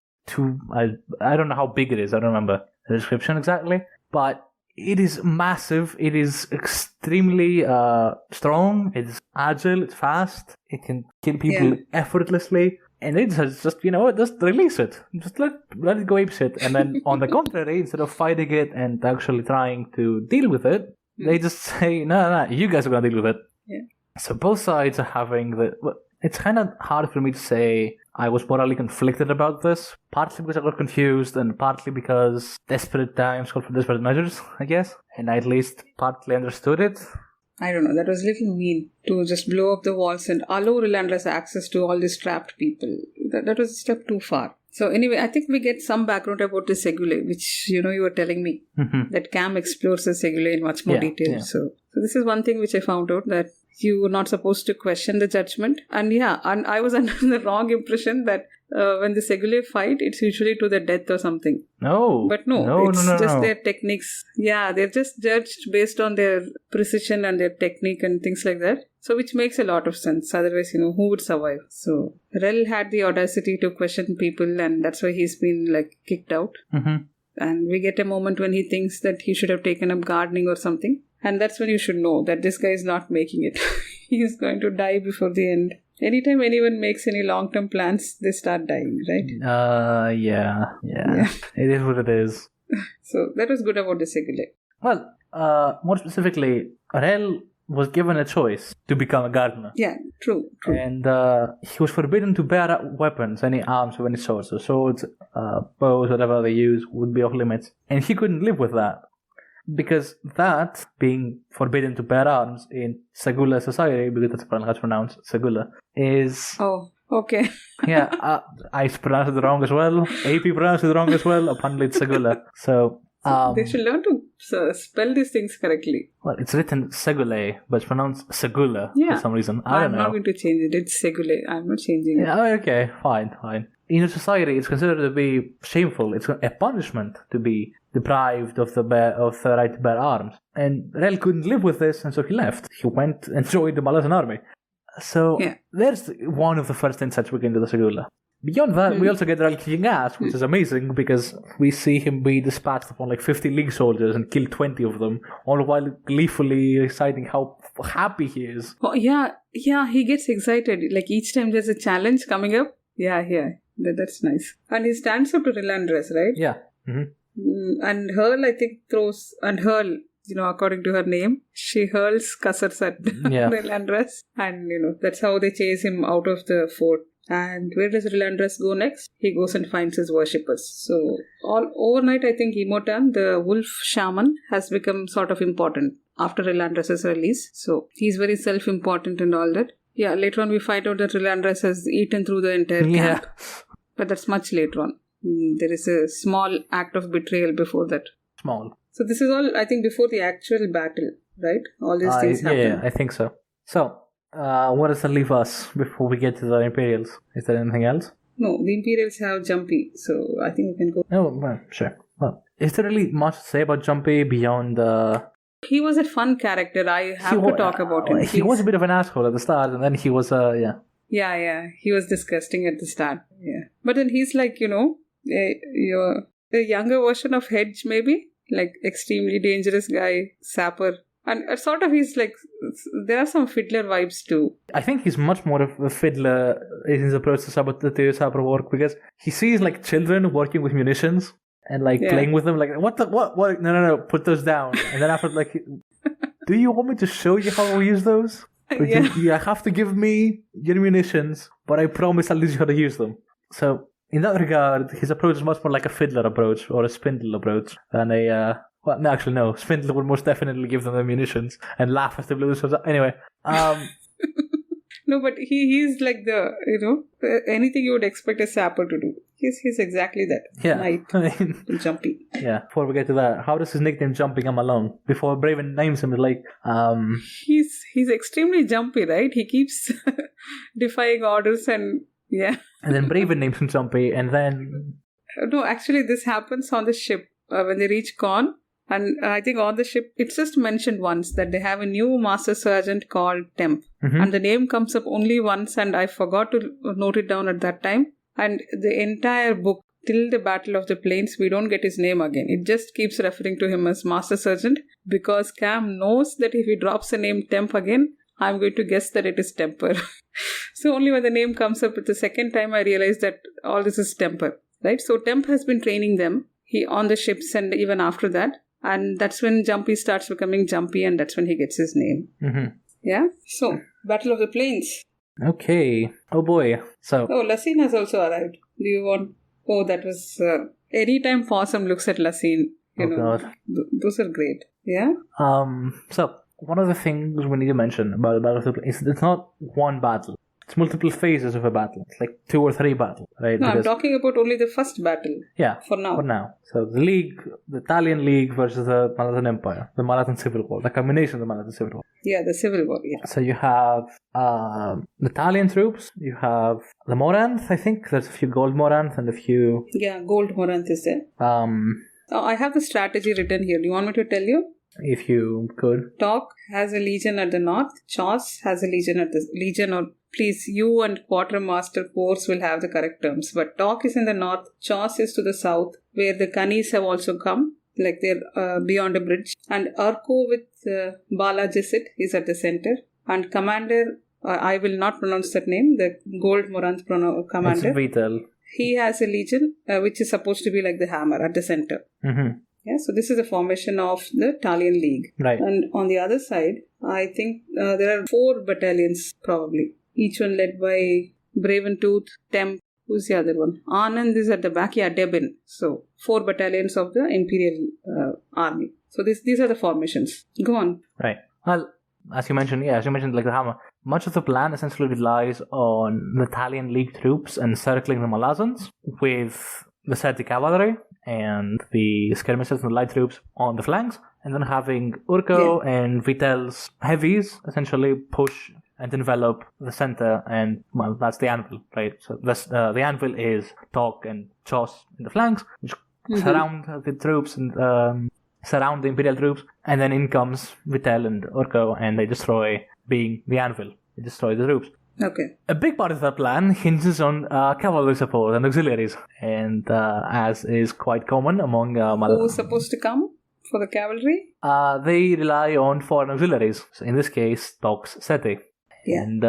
I don't know how big it is, I don't remember the description exactly, but it is massive, it is extremely strong, it's agile, it's fast, it can kill people effortlessly. And it says, just release it. Just let it go apeshit. And then, on the contrary, instead of fighting it and actually trying to deal with it, they just say, no, you guys are going to deal with it. Yeah. So both sides are having it's kind of hard for me to say I was morally conflicted about this. Partly because I got confused and partly because desperate times call for desperate measures, I guess. And I at least partly understood it. I don't know, that was a little mean to just blow up the walls and allow Relentless access to all these trapped people. That was a step too far. So anyway, I think we get some background about the Segule, which, you were telling me. Mm-hmm. That Cam explores the Segule in much more detail. Yeah. So this is one thing which I found out, that you were not supposed to question the judgment. And I was under the wrong impression that when the Segule fight, it's usually to the death or something. No. But no, it's just their techniques. Yeah, they're just judged based on their precision and their technique and things like that. So which makes a lot of sense. Otherwise, who would survive? So Rel had the audacity to question people and that's why he's been kicked out. Mm-hmm. And we get a moment when he thinks that he should have taken up gardening or something. And that's when you should know that this guy is not making it. He's going to die before the end. Anytime anyone makes any long-term plans, they start dying, right? Yeah. It is what it is. So that was good about the Segule. Well, more specifically, Rel was given a choice to become a gardener. Yeah, true. And he was forbidden to bear weapons, any arms of any sort. So swords, bows, whatever they use would be off limits. And he couldn't live with that. Because that, being forbidden to bear arms in Segula society, because that's how it's pronounced, Segula, is... Oh, okay. Yeah, I pronounced it wrong as well. AP pronounced it wrong as well. Apparently it's Segula. So... they should learn to spell these things correctly. Well, it's written Segule, but it's pronounced Segula for some reason. I don't know. I'm not going to change it. It's Segule. I'm not changing it. Yeah, okay, fine. In a society, it's considered to be shameful. It's a punishment to be deprived of the right to bear arms. And Rel couldn't live with this, and so he left. He went and joined the Malasan army. So there's one of the first insights we get into the Segula. Beyond that, we also get Ral kicking ass, which is amazing because we see him be dispatched upon like 50 League soldiers and kill 20 of them, all while gleefully reciting how happy he is. Oh, yeah, he gets excited. Like each time there's a challenge coming up. Yeah, that's nice. And he stands up to Relandress, right? Yeah. And Hurl, I think, throws... And Hurl, according to her name, she hurls cussers at Relandress. And, that's how they chase him out of the fort. And where does Relandress go next? He goes and finds his worshippers. So, all overnight, I think Emotan, the wolf shaman, has become sort of important after Relandress's release. So, he's very self-important and all that. Yeah, later on we find out that Relandress has eaten through the entire camp. But that's much later on. There is a small act of betrayal before that. Small. So, this is all, I think, before the actual battle, right? All these things happen. Yeah, I think so. So, what does that leave us before we get to the Imperials? Is there anything else? No, the Imperials have Jumpy, so I think we can go. Oh, well, sure. Well, is there really much to say about Jumpy beyond He was a fun character. I have to talk about him. He was a bit of an asshole at the start, and then he was, Yeah, he was disgusting at the start. Yeah. But then he's like, a younger version of Hedge, maybe? Like, extremely dangerous guy, sapper. And sort of he's like, there are some fiddler vibes too. I think he's much more of a fiddler in his approach to saber work because he sees like children working with munitions and like playing with them. Like, what? No, put those down. And then after, like, do you want me to show you how we use those? You have to give me your munitions, but I promise I'll teach you how to use them. So, in that regard, his approach is much more like a fiddler approach or a spindle approach than a... Well, no, actually, no. Spindle would most definitely give them the munitions and laugh as they blow themselves up. Anyway. No, but he's like anything you would expect a sapper to do. He's exactly that. Yeah. Light, jumpy. Yeah. Before we get to that, how does his nickname Jumping I'm Alone? Before Braven names him, like... He's extremely jumpy, right? He keeps defying orders and... Yeah. And then Braven names him Jumpy, and then... No, actually, this happens on the ship when they reach Korn. And I think on the ship, it's just mentioned once that they have a new Master Sergeant called Temp. And the name comes up only once, and I forgot to note it down at that time. And the entire book, till the Battle of the Plains, we don't get his name again. It just keeps referring to him as Master Sergeant because Cam knows that if he drops the name Temp again, I'm going to guess that it is Temper. So only when the name comes up the second time, I realized that all this is Temper. Right? So Temp has been training them on the ships and even after that. And that's when Jumpy starts becoming Jumpy, and that's when he gets his name. Yeah? So, Battle of the Plains. Okay. Oh boy. So. Oh, Lassine has also arrived. Do you want... Oh, that was... anytime Possum looks at Lassine, God. Those are great. Yeah? So, one of the things we need to mention about the Battle of the Plains is it's not one battle. It's multiple phases of a battle. It's like 2 or 3 battles, right? No, I'm talking about only the first battle. Yeah. For now. So the League, the Italian League versus the Malathian Empire, the Malathian Civil War, the combination of the Malathian Civil War. Yeah, the Civil War, yeah. So you have the Italian troops, you have the Moranth, I think. There's a few gold Moranth and a few... Yeah, gold Moranth is there. I have the strategy written here. Do you want me to tell you? If you could. Tok has a legion at the north. Chos has a legion at the... Legion or... Please, you and Quartermaster Force will have the correct terms. But Tok is in the north, Chos is to the south, where the Kanis have also come, like they're beyond a bridge. And Urko with Bala Jisit is at the center. And Commander, I will not pronounce that name, the Gold Moranth commander. It's Vital. He has a legion, which is supposed to be like the hammer at the center. Yeah, so this is the formation of the Italian League. Right. And on the other side, I think there are 4 battalions probably. Each one led by Braventooth, Temp, who's the other one? Anand is at the back, Debin. So, 4 battalions of the Imperial Army. So, these are the formations. Go on. Right. Well, as you mentioned, like the hammer, much of the plan essentially relies on the Italian League troops encircling the Malazans with the Seti cavalry and the skirmishers and the light troops on the flanks, and then having Urko and Vitel's heavies essentially push and envelop the center, and well, that's the anvil, right? So the anvil is Tok and Chos in the flanks, which surround the troops and surround the Imperial troops, and then in comes Vitel and Urko, and they destroy, being the anvil, they destroy the troops. Okay. A big part of that plan hinges on cavalry support and auxiliaries. And as is quite common among Who's supposed to come for the cavalry? they rely on foreign auxiliaries. So in this case, Tok's Seti. Yeah. And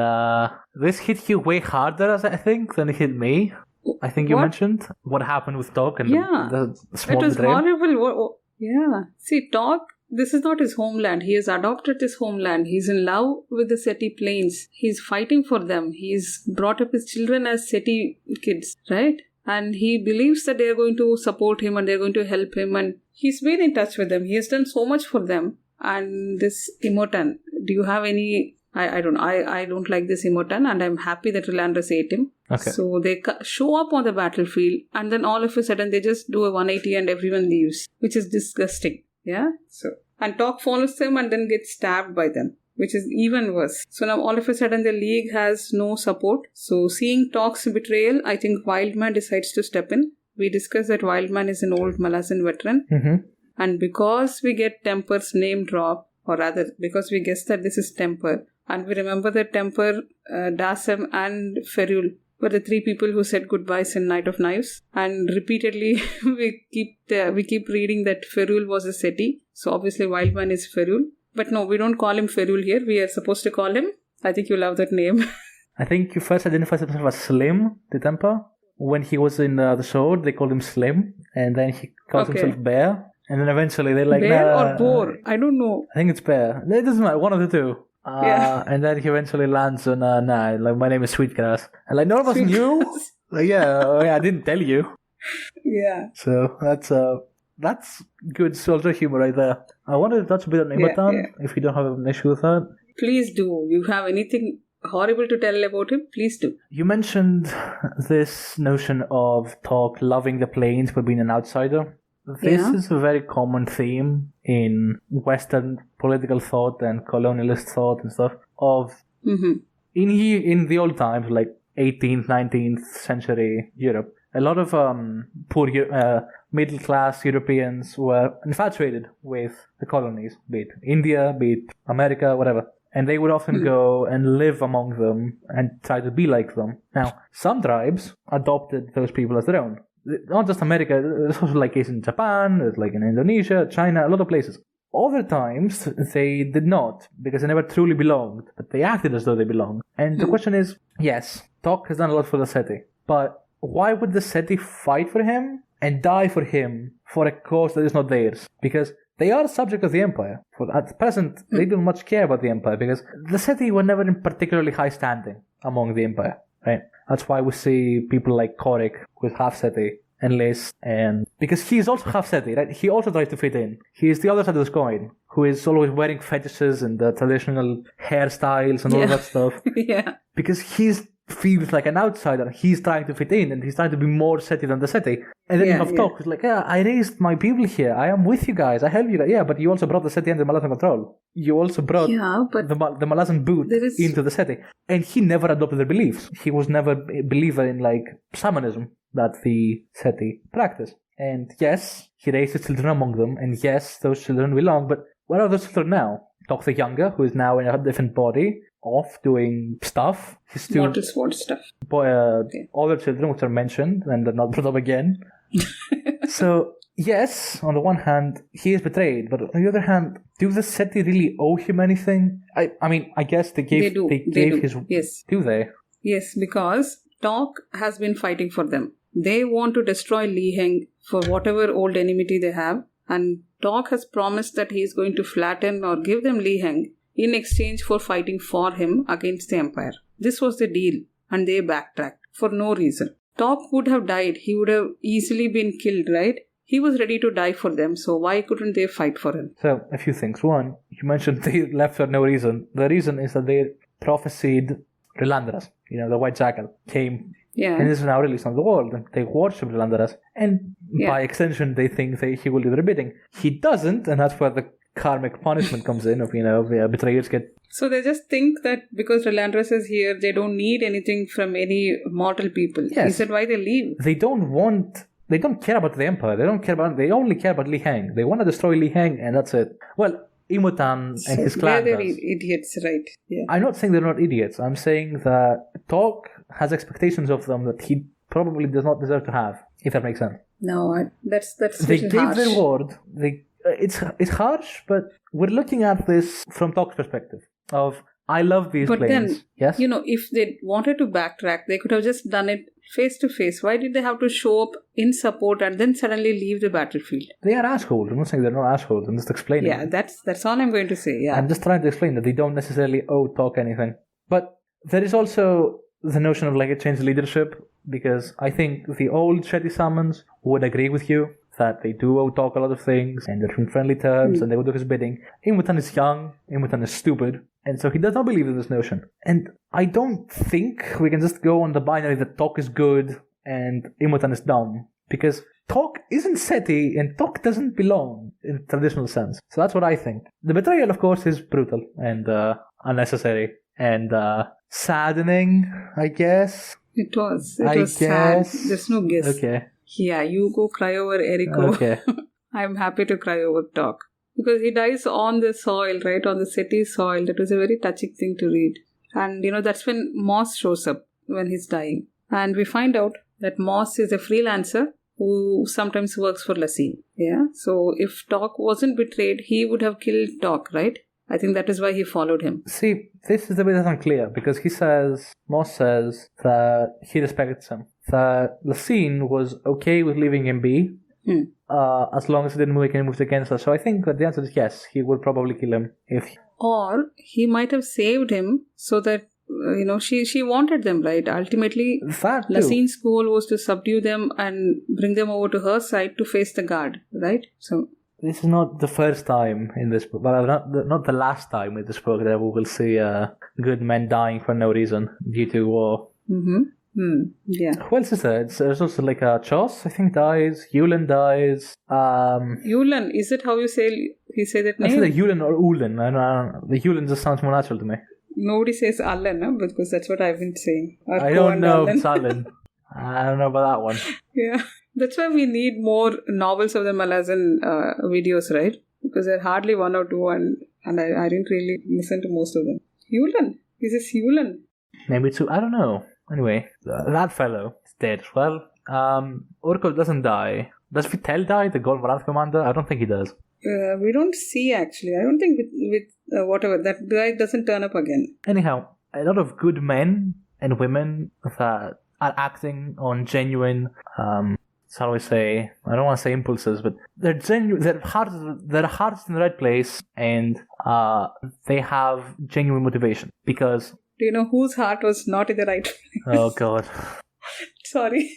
this hit you way harder, I think, than it hit me. I think you mentioned what happened with Tok and the small it was betrayal. horrible. Yeah. See, Tok, this is not his homeland. He has adopted this homeland. He's in love with the Seti plains. He's fighting for them. He's brought up his children as Seti kids, right? And he believes that they're going to support him and they're going to help him. And he's been in touch with them. He has done so much for them. And this Imotan, do you have any... I don't like this Imotan, and I'm happy that Relandras ate him. Okay. So they show up on the battlefield, and then all of a sudden they just do a 180 and everyone leaves, which is disgusting. Yeah. So and Tok follows them and then gets stabbed by them, which is even worse. So now all of a sudden the League has no support. So seeing Tok's betrayal, I think Wildman decides to step in. We discussed that Wildman is an old Malazan veteran, and because we get Temper's name drop, or rather because we guess that this is Temper. And we remember that Temper, Dasem and Ferrul were the three people who said goodbyes in Night of Knives. And repeatedly we keep reading that Ferrul was a Seti. So obviously Wildman is Ferrul. But no, we don't call him Ferrul here. We are supposed to call him. I think you love that name. I think you first identified himself as Slim, the Temper. When he was in the sword, they called him Slim. And then he calls himself Bear. And then eventually they're like... Bear or Boar? I don't know. I think it's Bear. It doesn't matter. One of the two. And then he eventually lands on like my name is Sweetgrass. And like, no, it wasn't you. Like, I didn't tell you. Yeah. So that's good soldier humor right there. I wanted to touch a bit on Imotan, if you don't have an issue with that. Please do. You have anything horrible to tell about him? Please do. You mentioned this notion of Tok loving the plains but being an outsider. This is a very common theme in Western political thought and colonialist thought and stuff of in the old times, like 18th, 19th century Europe. A lot of poor middle-class Europeans were infatuated with the colonies, be it India, be it America, whatever. And they would often go and live among them and try to be like them. Now, some tribes adopted those people as their own. Not just America, there's also like case in Japan, there's like in Indonesia, China, a lot of places. Other times, they did not, because they never truly belonged, but they acted as though they belonged. And the question is, yes, Tok has done a lot for the Seti, but why would the Seti fight for him and die for him for a cause that is not theirs? Because they are subject of the Empire. At present, they don't much care about the Empire, because the Seti were never in particularly high standing among the Empire, right? That's why we see people like Korik with half Seti enlist, and because he's also half Seti, right? He also tries to fit in. He is the other side of the coin, who is always wearing fetishes and the traditional hairstyles and all that stuff. Because he feels like an outsider. He's trying to fit in, and he's trying to be more Seti than the Seti. And then you have Tok, who's like, I raised my people here. I am with you guys. I help you guys. Yeah, but you also brought the Seti under Malazan control. You also brought the Malazan boot into the Seti. And he never adopted their beliefs. He was never a believer in, like, shamanism that the Seti practice. And yes, he raised his children among them. And yes, those children belong. But where are those children now? Tok the Younger, who is now in a different body, off doing stuff. His two Mortal Sword stuff. Other children, which are mentioned and are not brought up again. So, yes, on the one hand, he is betrayed, but on the other hand, do the Seti really owe him anything? I mean, I guess they gave his... Yes. Do they? Yes, because Tok has been fighting for them. They want to destroy Li Heng for whatever old enmity they have, and Tok has promised that he is going to flatten or give them Li Heng in exchange for fighting for him against the Empire. This was the deal, and they backtracked for no reason. Tok would have died. He would have easily been killed, right? He was ready to die for them, so why couldn't they fight for him? So, a few things. One, you mentioned they left for no reason. The reason is that they prophesied Relandras, the White Jackal, came. Yeah. And this is now released on the world. They worship Relandras. And by extension, they think he will do their bidding. He doesn't, and that's where the karmic punishment comes in of, betrayers get... So they just think that because Relandras is here, they don't need anything from any mortal people. Yes. Is that why they leave? They don't care about the Empire. They only care about Li Heng. They want to destroy Li Heng, and that's it. Well, Imotan and his clan They're does. idiots, right? Yeah. I'm not saying they're not idiots. I'm saying that Talk has expectations of them that he probably does not deserve to have, if that makes sense. No, that's They gave harsh. their word. It's harsh, but we're looking at this from Talk's perspective of, I love these But planes. then, Yes? if they wanted to backtrack, they could have just done it face to face. Why did they have to show up in support and then suddenly leave the battlefield? They are assholes. I'm not saying they're not assholes. I'm just explaining. Yeah, that's all I'm going to say. Yeah. I'm just trying to explain that they don't necessarily owe Talk anything. But there is also the notion of a change of leadership, because I think the old Shetty summons would agree with you that they do owe Talk a lot of things and they're in friendly terms and they will do his bidding. Imotan is young, Imotan is stupid, and so he does not believe in this notion. And I don't think we can just go on the binary that Talk is good and Imotan is dumb, because Talk isn't Seti and Talk doesn't belong in traditional sense. So that's what I think. The betrayal, of course, is brutal and unnecessary and saddening, I guess. It was sad. There's no guess. Okay. Yeah, you go cry over Eriko. Okay. I'm happy to cry over Talk. Because he dies on the soil, right? On the city soil. That was a very touching thing to read. And, that's when Moss shows up when he's dying. And we find out that Moss is a freelancer who sometimes works for Lassine. Yeah? So if Talk wasn't betrayed, he would have killed Talk, right? I think that is why he followed him. See, this is the bit that's unclear, because Moss says that he respects him. That Lassine was okay with leaving him be, as long as he didn't make any moves against us. So I think that the answer is yes, he would probably kill him if... Or he might have saved him so that, she wanted them, right? Ultimately, Lassine's goal was to subdue them and bring them over to her side to face the guard, right? So... This is not the first time in this book, well, not the last time in this book that we will see good men dying for no reason due to war. Yeah. Who else is there? There's also Chos, I think, dies. Yulin dies. Yulin, is it how you say that name? I say the Yulin or Ulin. The Yulin just sounds more natural to me. Nobody says Allen, no? Because that's what I've been saying. I don't know if it's Allen. I don't know about that one. Yeah. That's why we need more novels of the Malazan videos, right? Because there are hardly one or two, and I didn't really listen to most of them. Yulin. Is this Yulin? Maybe two. I don't know. Anyway, that fellow is dead. Well, Urko doesn't die. Does Vitel die, the Gold Varanth commander? I don't think he does. We don't see, actually. I don't think with whatever. That guy doesn't turn up again. Anyhow, a lot of good men and women that are acting on genuine... shall we say, I don't want to say impulses, but they're genuine, their heart's in the right place, and they have genuine motivation. Because... Do you know whose heart was not in the right place? Oh, God. Sorry.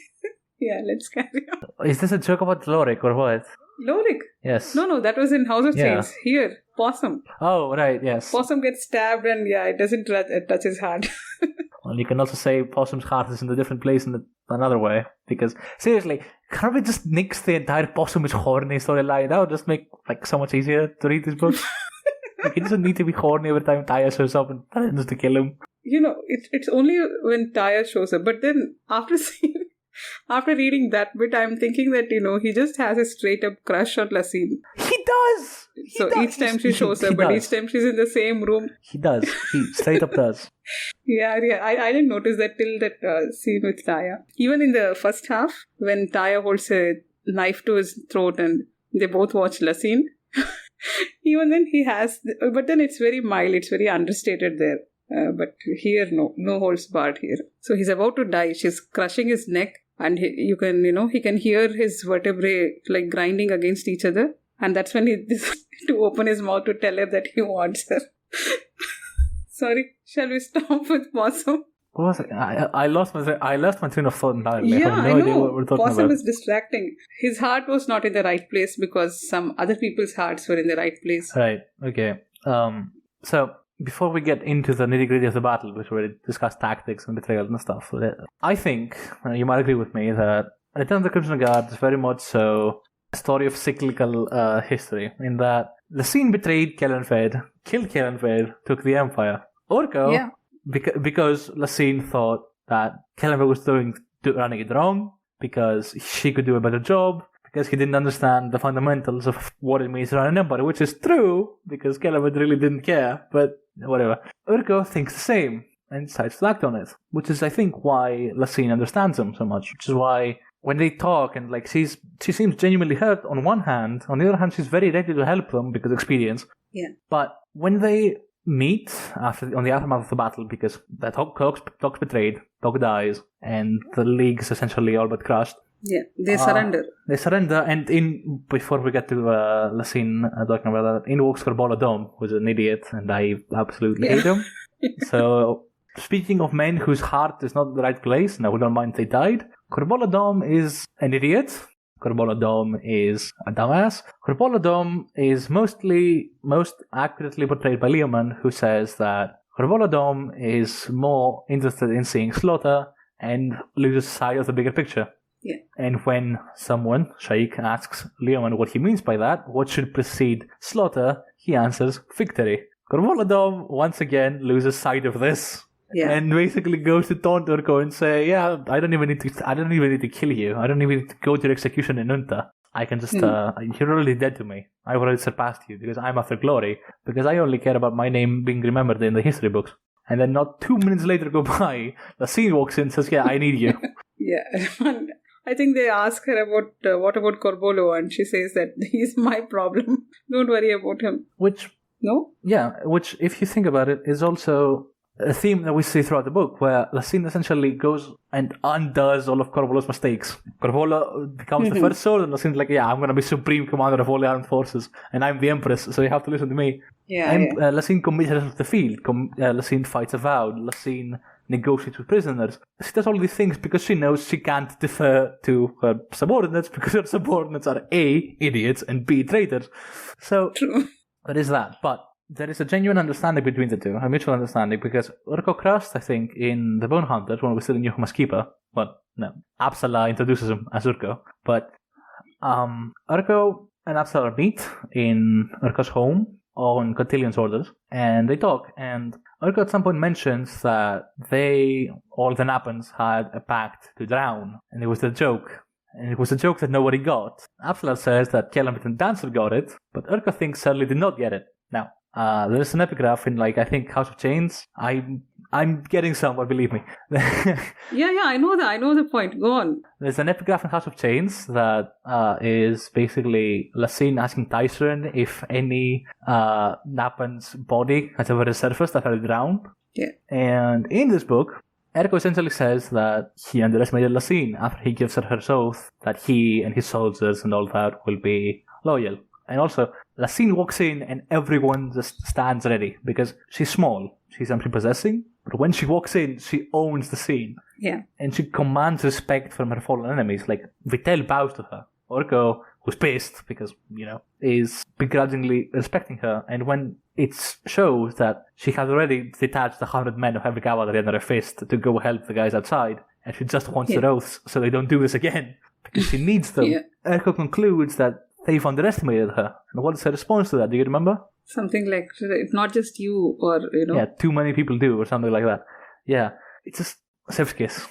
Yeah, let's carry on. Is this a joke about Lorik or what? Lorik? Yes. No, that was in House of Chains. Here, Possum. Oh, right, yes. Possum gets stabbed and it doesn't touch his heart. Well, you can also say Possum's heart is in a different place in another way. Because, seriously, can't we just nix the entire Possum is horny storyline? That would just make so much easier to read this book. He doesn't need to be horny every time Taya shows up and threatens to kill him. It's only when Taya shows up. But then, after reading that bit, I'm thinking that, he just has a straight-up crush on Lassine. He does! Each time she shows up, but each time she's in the same room. He does. He straight up does. Yeah. I didn't notice that till that scene with Taya. Even in the first half, when Taya holds a knife to his throat and they both watch Lassine, even then he has... But then it's very mild, it's very understated there. But here, no holds barred here. So he's about to die. She's crushing his neck, and he can hear his vertebrae grinding against each other. And that's when he decides to open his mouth to tell her that he wants her. Sorry, shall we stop with Possum? What was it? I lost my train of thought entirely. Yeah, I have no idea what we're talking Possum about. is distracting. His heart was not in the right place because some other people's hearts were in the right place. Right, okay. So, before we get into the nitty-gritty of the battle, which we discussed tactics and betrayal and stuff, I think, you might agree with me, that Return of the Crimson Guard is very much so a story of cyclical history, in that Lassine betrayed Kellenfed, killed Kellenfed, took the Empire. Orko, because Lassine thought that Kellenfed was running it wrong, because she could do a better job, because he didn't understand the fundamentals of what it means to run an empire, which is true, because Kelevin really didn't care, but whatever. Urko thinks the same and decides to act on it, which is, I think, why Lasine understands him so much, which is why when they talk and like she seems genuinely hurt on one hand, on the other hand she's very ready to help them because of experience. Yeah. But when they meet on the aftermath of the battle, because the Tog's betrayed, Tog dies, and the League's essentially all but crushed. Yeah, they surrender. They surrender, and before we get to Lasine talking about that, in walks Corbola Dome, who's an idiot, and I absolutely hate him. So, speaking of men whose heart is not in the right place, now we don't mind they died, Corbola Dome is an idiot. Corbola Dome is a dumbass. Corbola Dome is most accurately portrayed by Leoman, who says that Corbola Dome is more interested in seeing slaughter and loses sight of the bigger picture. Yeah. And when someone, Shaikh, asks Leoman what he means by that, what should precede slaughter, he answers victory. Corbola Dome once again loses sight of this. Yeah. And basically goes to taunt Urko and say, yeah, I don't even need to kill you. I don't even need to go to your execution in Unta. I can just, you're already dead to me. I've already surpassed you because I'm after glory. Because I only care about my name being remembered in the history books. And then not 2 minutes later go by, Lasine walks in and says, yeah, I need you. Yeah. I think they ask her about, what about Corbolo? And she says that he's my problem. Don't worry about him. Which, no? Yeah, which, if you think about it, is also a theme that we see throughout the book, where Lasine essentially goes and undoes all of Corbolo's mistakes. Corbolo becomes the first sword, and Lasine's like, yeah, I'm going to be supreme commander of all the armed forces, and I'm the empress, so you have to listen to me. Yeah. And Lasine commits herself to the field. Lasine fights avowed. Lasine negotiates with prisoners. She does all these things because she knows she can't defer to her subordinates, because her subordinates are A, idiots, and B, traitors. So, there is that. But there is a genuine understanding between the two, a mutual understanding, because Urko crushed, I think, in the Bone Hunters, when we still knew him as Keeper. Well, no, Apsala introduces him as Urko. But Urko and Apsala meet in Urko's home on Cotillian's orders, and they talk, and Urko at some point mentions that all the Nappans, had a pact to drown, and it was a joke. And it was a joke that nobody got. Apsala says that Kellamit and Dancer got it, but Urko thinks Surly did not get it. Now, there's an epigraph in, I think, House of Chains. I'm getting somewhere, believe me. yeah, I know the point. Go on. There's an epigraph in House of Chains that is basically Lasine asking Tyson if any Nappan's body has ever resurfaced after it drowned. Yeah. And in this book, Urko essentially says that he underestimated Lasine after he gives her oath that he and his soldiers and all that will be loyal. And also, Lasine walks in and everyone just stands ready because she's small, she's unprepossessing, but when she walks in, she owns the scene. Yeah. And she commands respect from her fallen enemies. Like, Vitel bows to her. Urko, who's pissed because, is begrudgingly respecting her. And when it shows that she has already detached 100 men of heavy cavalry under her fist to go help the guys outside, and she just wants their oaths so they don't do this again, because she needs them, Urko concludes that they've underestimated her. And what is her response to that? Do you remember? Something like, not just you, or, Yeah, too many people do, or something like that. Yeah, it's just a safe kiss.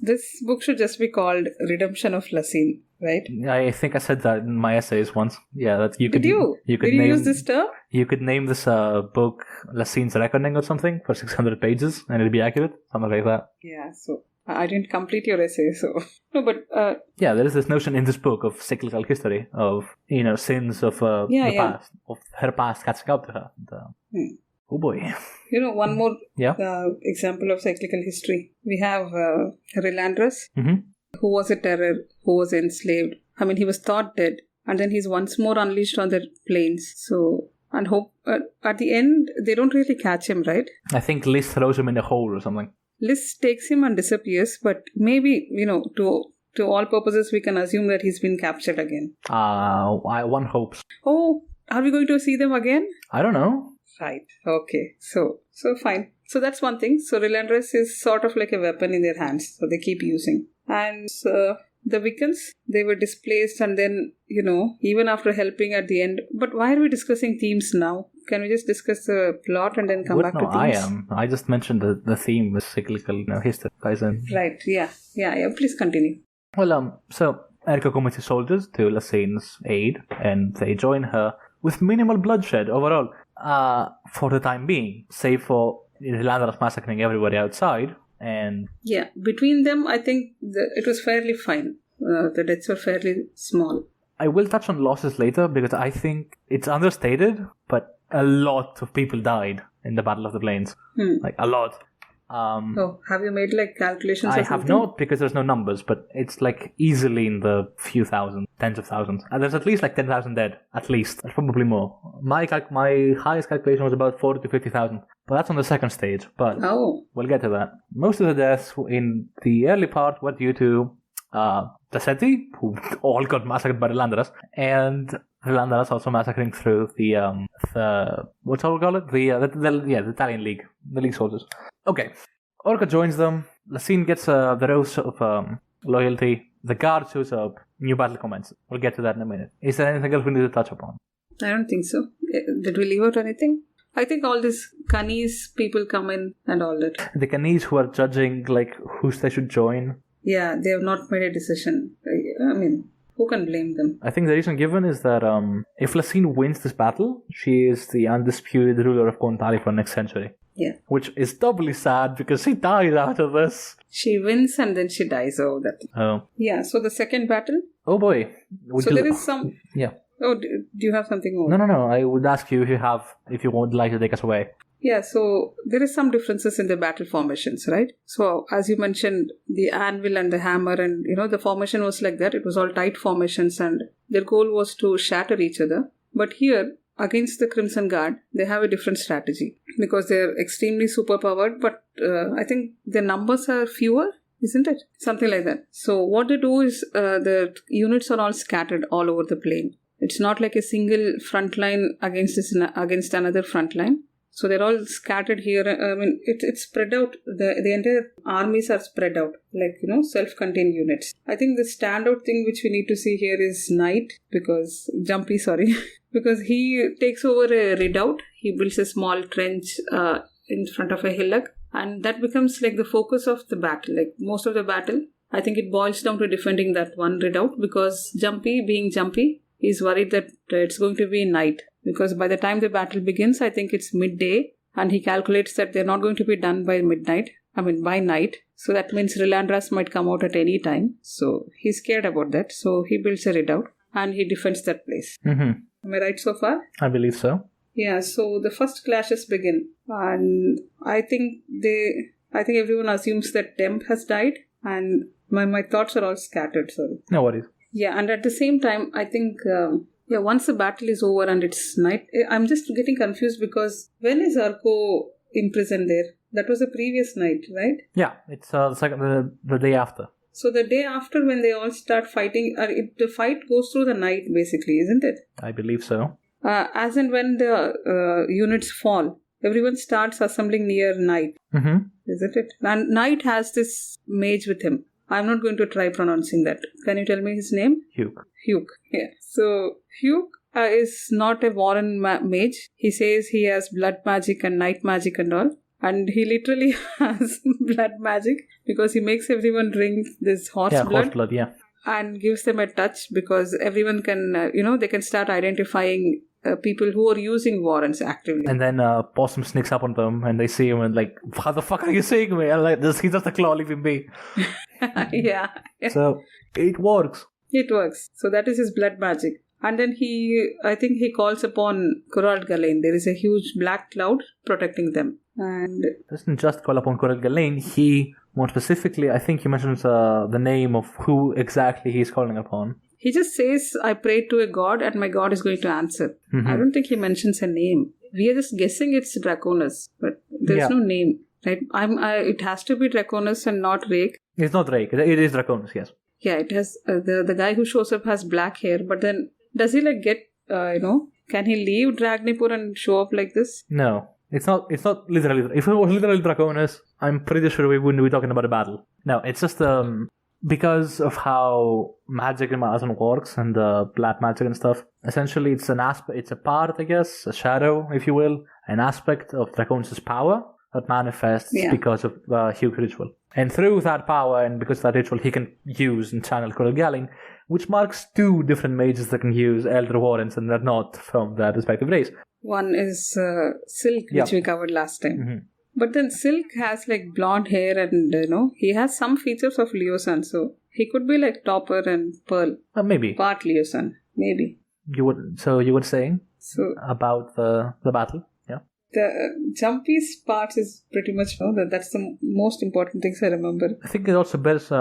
This book should just be called Redemption of Lasine, right? I think I said that in my essays once. Yeah, that you could. Did you? Did you use this term? You could name this book Lasine's Reckoning or something for 600 pages, and it'd be accurate, something like that. Yeah, so I didn't complete your essay, so no, but yeah, there is this notion in this book of cyclical history of sins of the past, of her past catching up to her. Oh boy. One more example of cyclical history. We have Relandrus, who was a terror, who was enslaved. I mean, he was thought dead, and then he's once more unleashed on the plains. So, and hope at the end, they don't really catch him, right? I think Liz throws him in a hole or something. Liz takes him and disappears, but maybe, to all purposes, we can assume that he's been captured again. One hopes. Oh, are we going to see them again? I don't know. Right. Okay. So fine. So that's one thing. So Relandrus is sort of like a weapon in their hands. So they keep using. And the Wiccans, they were displaced, and then, even after helping at the end. But why are we discussing themes now? Can we just discuss the plot and then come back to themes? I just mentioned the theme was cyclical history. Right. Yeah. Please continue. Well, so Erika commits his soldiers to Lassine's aid, and they join her with minimal bloodshed overall, for the time being, save for Lilandras massacring everybody outside. And yeah, between them, I think it was fairly fine. The deaths were fairly small. I will touch on losses later because I think it's understated, but a lot of people died in the Battle of the Plains. Like, a lot. Have you made like calculations? I have not, because there's no numbers, but it's like easily in the few thousand, tens of thousands. And there's at least like 10,000 dead, at least. There's probably more. My highest calculation was about 40 to 50,000, but that's on the second stage. But we'll get to that. Most of the deaths in the early part were due to the Seti, who all got massacred by the Lilandras, and the Lilandras also massacring through the what's how we call it? The Italian League, the League soldiers. Okay, Orca joins them. Lassine gets the rose of loyalty. The guard shows up. New battle commences. We'll get to that in a minute. Is there anything else we need to touch upon? I don't think so. Did we leave out anything? I think all these Kanis people come in and all that. The Kanis who are judging like who they should join. Yeah, they have not made a decision. I mean, who can blame them? I think the reason given is that if Lassine wins this battle, she is the undisputed ruler of Kontali for the next century. Yeah. Which is doubly sad because she died out of this. She wins and then she dies. Oh. Yeah, so the second battle? Oh boy. There is some... Yeah. Oh, do you have something more? No. I would ask you if you would like to take us away. Yeah, so there is some differences in the battle formations, right? So as you mentioned, the anvil and the hammer and, the formation was like that. It was all tight formations and their goal was to shatter each other. But here, against the Crimson Guard, they have a different strategy because they're extremely superpowered, but I think their numbers are fewer, isn't it? Something like that. So what they do is the units are all scattered all over the plain. It's not like a single front line against another front line. So they're all scattered here. I mean, it's spread out. The entire armies are spread out, like, self-contained units. I think the standout thing which we need to see here is because he takes over a redoubt. He builds a small trench in front of a hillock, and that becomes like the focus of the battle. Like most of the battle, I think it boils down to defending that one redoubt because being Jumpy, he's worried that it's going to be night. Because by the time the battle begins, I think it's midday, and he calculates that they're not going to be done by by night. So that means Lilandras might come out at any time. So he's scared about that. So he builds a redoubt, and he defends that place. Mm-hmm. Am I right so far? I believe so. Yeah, so the first clashes begin, and I think everyone assumes that Temp has died, and my thoughts are all scattered, sorry. No worries. Yeah, and at the same time, I think... once the battle is over and it's night, I'm just getting confused because when is Arko imprisoned there? That was the previous night, right? Yeah, it's the day after. So the day after when they all start fighting, the fight goes through the night basically, isn't it? I believe so. As and when the units fall, everyone starts assembling near night, isn't it? And Night has this mage with him. I'm not going to try pronouncing that. Can you tell me his name? Hugh. Yeah. So Hugh is not a Warren mage. He says he has blood magic and night magic and all. And he literally has blood magic because he makes everyone drink this horse blood. Horse blood, yeah. And gives them a touch because everyone can, they can start identifying people who are using warrants actively. And then Possum sneaks up on them and they see him and like, how the fuck are you saying me? And like, he's just a claw, leave him be. Yeah. So it works. It works. So that is his blood magic. And then I think he calls upon Kurald Galain. There is a huge black cloud protecting them. And doesn't just call upon Kurald Galain. He, more specifically, I think he mentions the name of who exactly he's calling upon. He just says, I prayed to a god and my god is going to answer. Mm-hmm. I don't think he mentions a name. We are just guessing it's Draconis, but there's no name. Right? It has to be Draconis and not Rake. It's not Rake. It is Draconis, yes. Yeah, it has the guy who shows up has black hair, but then does he get can he leave Dragnipur and show up like this? No, it's not literally. If it was literally Draconis, I'm pretty sure we wouldn't be talking about a battle. No, it's just because of how magic in Amazon works and black magic and stuff. Essentially, it's a part, I guess, a shadow, if you will, an aspect of Draconis' power that manifests because of Hugh's ritual. And through that power, and because of that ritual, he can use and channel Coral Galen, which marks two different mages that can use Elder Warrants and they're not from their respective race. One is Silk, which we covered last time. Mm-hmm. But then Silk has like blonde hair and, he has some features of Leo Sun. So he could be like Topper and Pearl. Maybe. Part Leo Sun. Maybe. You were saying about the battle? Yeah. The Jumpy's part is pretty much, that's the most important things I remember. I think it also bears,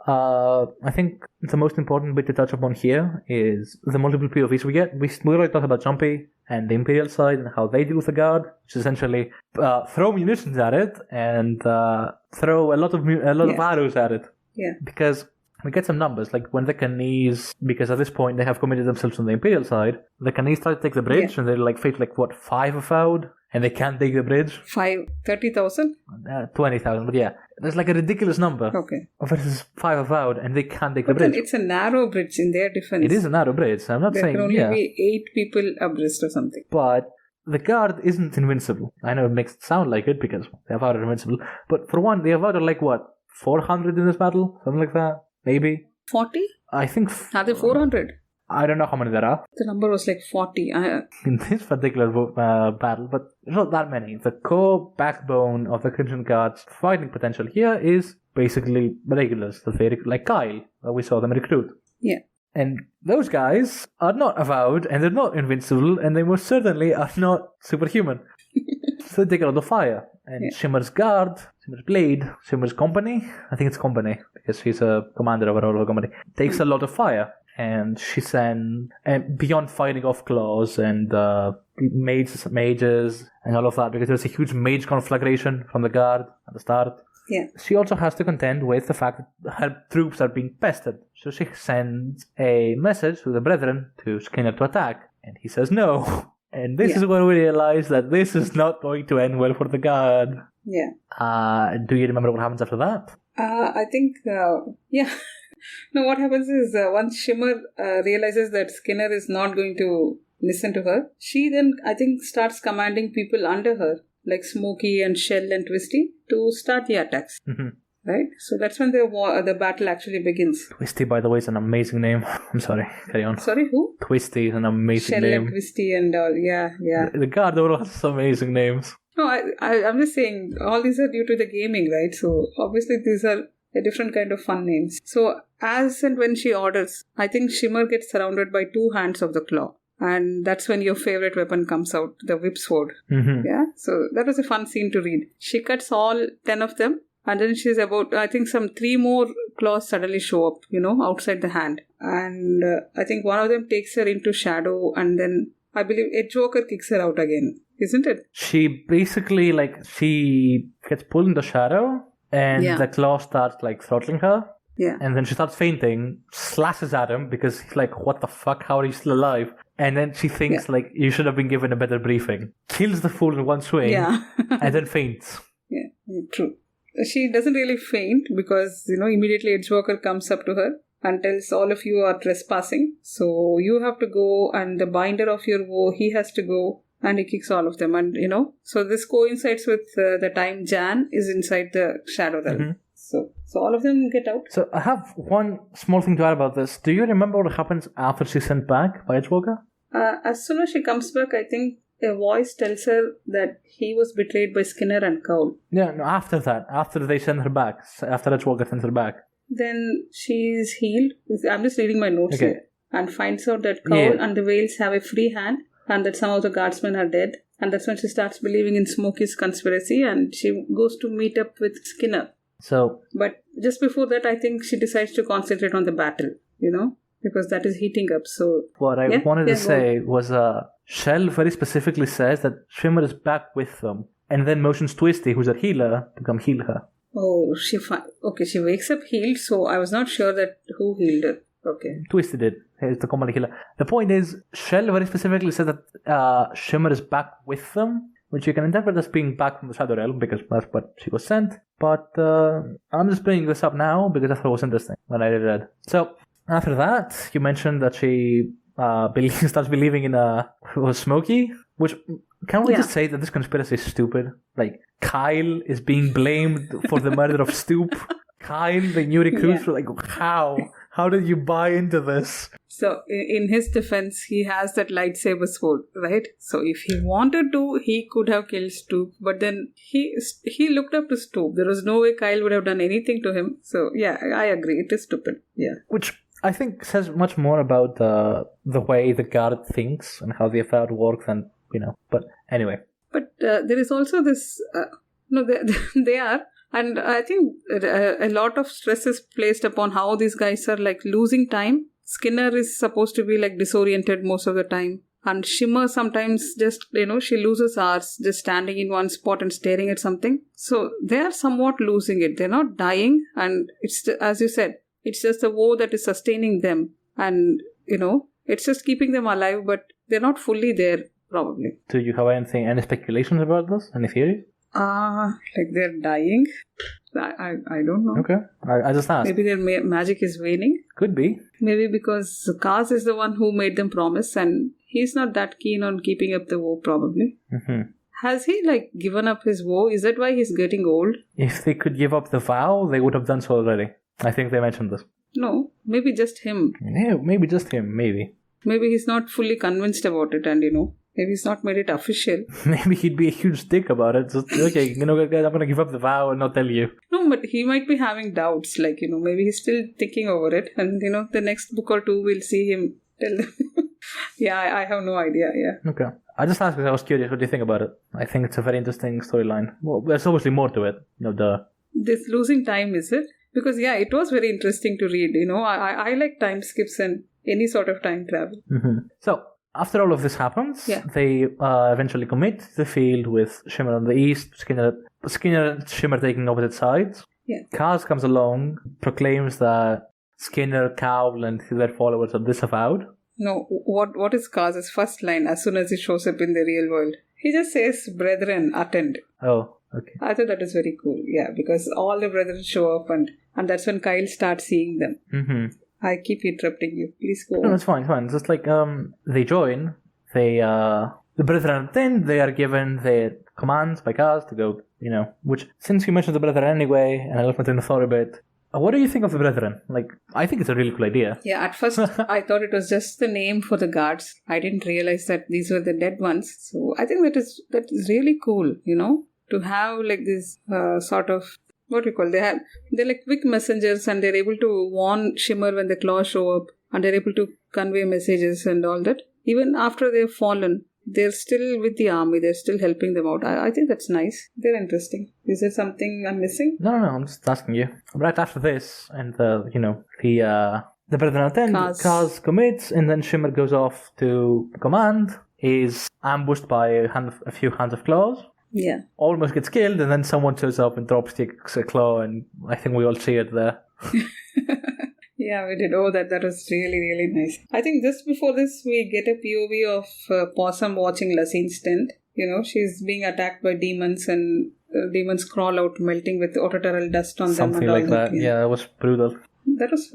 I think the most important bit to touch upon here is the multiple POVs we get. We already talked about Jumpy and the Imperial side and how they deal with the guard, which is essentially throw munitions at it and throw a lot of arrows at it. Yeah. Because we get some numbers, like when the Canese, because at this point they have committed themselves on the Imperial side, the Canese try to take the bridge and they're like fate 5 avowed, and they can't take the bridge. 30,000? 20,000, but yeah. There's like a ridiculous number. Okay. Versus 5 avowed, and they can't take the Then bridge. it's a narrow bridge in their defense. It is a narrow bridge. I'm not saying, there can only be 8 people abreast or something. But the guard isn't invincible. I know it makes it sound like it because the avowed are invincible. But for one, the avowed are like what? 400 in this battle? Something like that? Maybe? 40? I think... Are they 400? I don't know how many there are. The number was like 40. In this particular battle, but not that many. The core backbone of the Crimson Guard's fighting potential here is basically regulars, like Kyle, that we saw them recruit. Yeah. And those guys are not avowed, and they're not invincible, and they most certainly are not superhuman. So they take a lot of fire. And Shimmer's guard, Shimmer's blade, Shimmer's company, I think it's company, because he's a commander of a company, takes a lot of fire. And she sent, beyond fighting off claws and mages and all of that, because there's a huge mage conflagration from the guard at the start. Yeah. She also has to contend with the fact that her troops are being pested. So she sends a message to the brethren to Skinner to attack. And he says no. And this is where we realize that this is not going to end well for the guard. Yeah. Do you remember what happens after that? I think, No, what happens is once Shimmer realizes that Skinner is not going to listen to her, she then, I think, starts commanding people under her, like Smokey and Shell and Twisty, to start the attacks. Mm-hmm. Right? So that's when the battle actually begins. Twisty, by the way, is an amazing name. I'm sorry. Carry on. Sorry, who? Twisty is an amazing name. Shell and Twisty and all. Yeah. The guard all has some amazing names. No, I'm just saying, all these are due to the gaming, right? So obviously these are a different kind of fun names. So as and when she orders, I think Shimmer gets surrounded by 2 hands of the claw. And that's when your favorite weapon comes out, the whip sword. Mm-hmm. Yeah. So that was a fun scene to read. She cuts all 10 of them. And then she's about, I think some 3 more claws suddenly show up, outside the hand. And I think one of them takes her into shadow. And then I believe Edgewalker kicks her out again. Isn't it? She basically, she gets pulled into shadow. And the claw starts throttling her. Yeah. And then she starts fainting, slashes at him because he's like, what the fuck? How are you still alive? And then she thinks you should have been given a better briefing. Kills the fool in one swing. Yeah. And then faints. Yeah, true. She doesn't really faint because, immediately Edgewalker comes up to her and tells all of you are trespassing. So you have to go, and the binder of your woe, he has to go. And he kicks all of them. And, so this coincides with the time Jan is inside the Shadow Realm. Mm-hmm. So all of them get out. So I have one small thing to add about this. Do you remember what happens after she's sent back by Edgewalker? As soon as she comes back, I think a voice tells her that he was betrayed by Skinner and Cole. Yeah, no, after that. After they send her back. After Edgewalker sends her back. Then she's healed. I'm just reading my notes here. And finds out that Cole and the Whales have a free hand. And that some of the guardsmen are dead. And that's when she starts believing in Smokey's conspiracy. And she goes to meet up with Skinner. But just before that, I think she decides to concentrate on the battle, because that is heating up. So what I wanted to say was Shell very specifically says that Shimmer is back with them. And then motions Twisty, who's a healer, to come heal her. Oh, she wakes up healed. So I was not sure that who healed her. Okay. Twisty did. He's the commander healer. The point is, Shell very specifically said that Shimmer is back with them, which you can interpret as being back from the Shadow Realm, because that's what she was sent. But I'm just bringing this up now because I thought it was interesting when I read. So after that, you mentioned that she starts believing in Smokey, which can we just say that this conspiracy is stupid? Kyle is being blamed for the murder of Stoop. Kyle, the new recruits, were like, how? How did you buy into this? So, in his defense, he has that lightsaber sword, right? So, if he wanted to, he could have killed Stoop. But then, he looked up to Stoop. There was no way Kyle would have done anything to him. So, yeah, I agree. It is stupid. Yeah. Which I think says much more about the way the guard thinks and how the affair works and, But anyway. But there is also this... they are... And I think a lot of stress is placed upon how these guys are like losing time. Skinner is supposed to be like disoriented most of the time. And Shimmer sometimes just, she loses hours just standing in one spot and staring at something. So they are somewhat losing it. They're not dying. And it's, as you said, it's just the woe that is sustaining them. And, it's just keeping them alive, but they're not fully there, probably. Do you have any speculations about this? Any theories? Like they're dying? I don't know. Okay. I just asked. Maybe their magic is waning? Could be. Maybe because Kaz is the one who made them promise and he's not that keen on keeping up the woe, probably. Mm-hmm. Has he, given up his woe? Is that why he's getting old? If they could give up the vow, they would have done so already. I think they mentioned this. No, maybe just him. Yeah, maybe just him, maybe. Maybe he's not fully convinced about it and, maybe he's not made it official. Maybe he'd be a huge dick about it. Just, okay, guys, I'm going to give up the vow and not tell you. No, but he might be having doubts. Maybe he's still thinking over it. And, the next book or two, we'll see him tell them. Yeah, I have no idea, yeah. Okay. I just asked because I was curious. What do you think about it? I think it's a very interesting storyline. Well, there's obviously more to it. This losing time, is it? Because, yeah, it was very interesting to read. I like time skips and any sort of time travel. Mm-hmm. So, after all of this happens, they eventually commit the field with Shimmer on the east, Skinner and Shimmer taking opposite sides. Yeah. Kaz comes along, proclaims that Skinner, Cowl, and their followers are disavowed. No, what is Kaz's first line as soon as he shows up in the real world? He just says, "Brethren, attend." Oh, okay. I thought that was very cool, yeah, because all the brethren show up and that's when Kyle starts seeing them. Mm-hmm. I keep interrupting you. Please go on. No, it's fine. It's just they join. The brethren attend. They are given their commands by Kaz to go, which, since you mentioned the brethren anyway, and I left my train of thought a bit, what do you think of the brethren? I think it's a really cool idea. Yeah, at first I thought it was just the name for the guards. I didn't realize that these were the dead ones. So I think that is really cool, to have this sort of, what do you call, they're like quick messengers and they're able to warn Shimmer when the claws show up and they're able to convey messages and all that. Even after they've fallen, they're still with the army. They're still helping them out. I think that's nice. They're interesting. Is there something I'm missing? No, I'm just asking you. Right after this, and the brethren attend, Kaz commits, and then Shimmer goes off to command, is ambushed by a few hands of claws. Yeah. Almost gets killed, and then someone shows up and drops a claw, and I think we all cheered there. Yeah, we did. Oh, that was really, really nice. I think just before this, we get a POV of Possum watching Lassine's tent. She's being attacked by demons and demons crawl out, melting with autoturel dust on Something them. Something like that. Yeah, that was brutal. That was...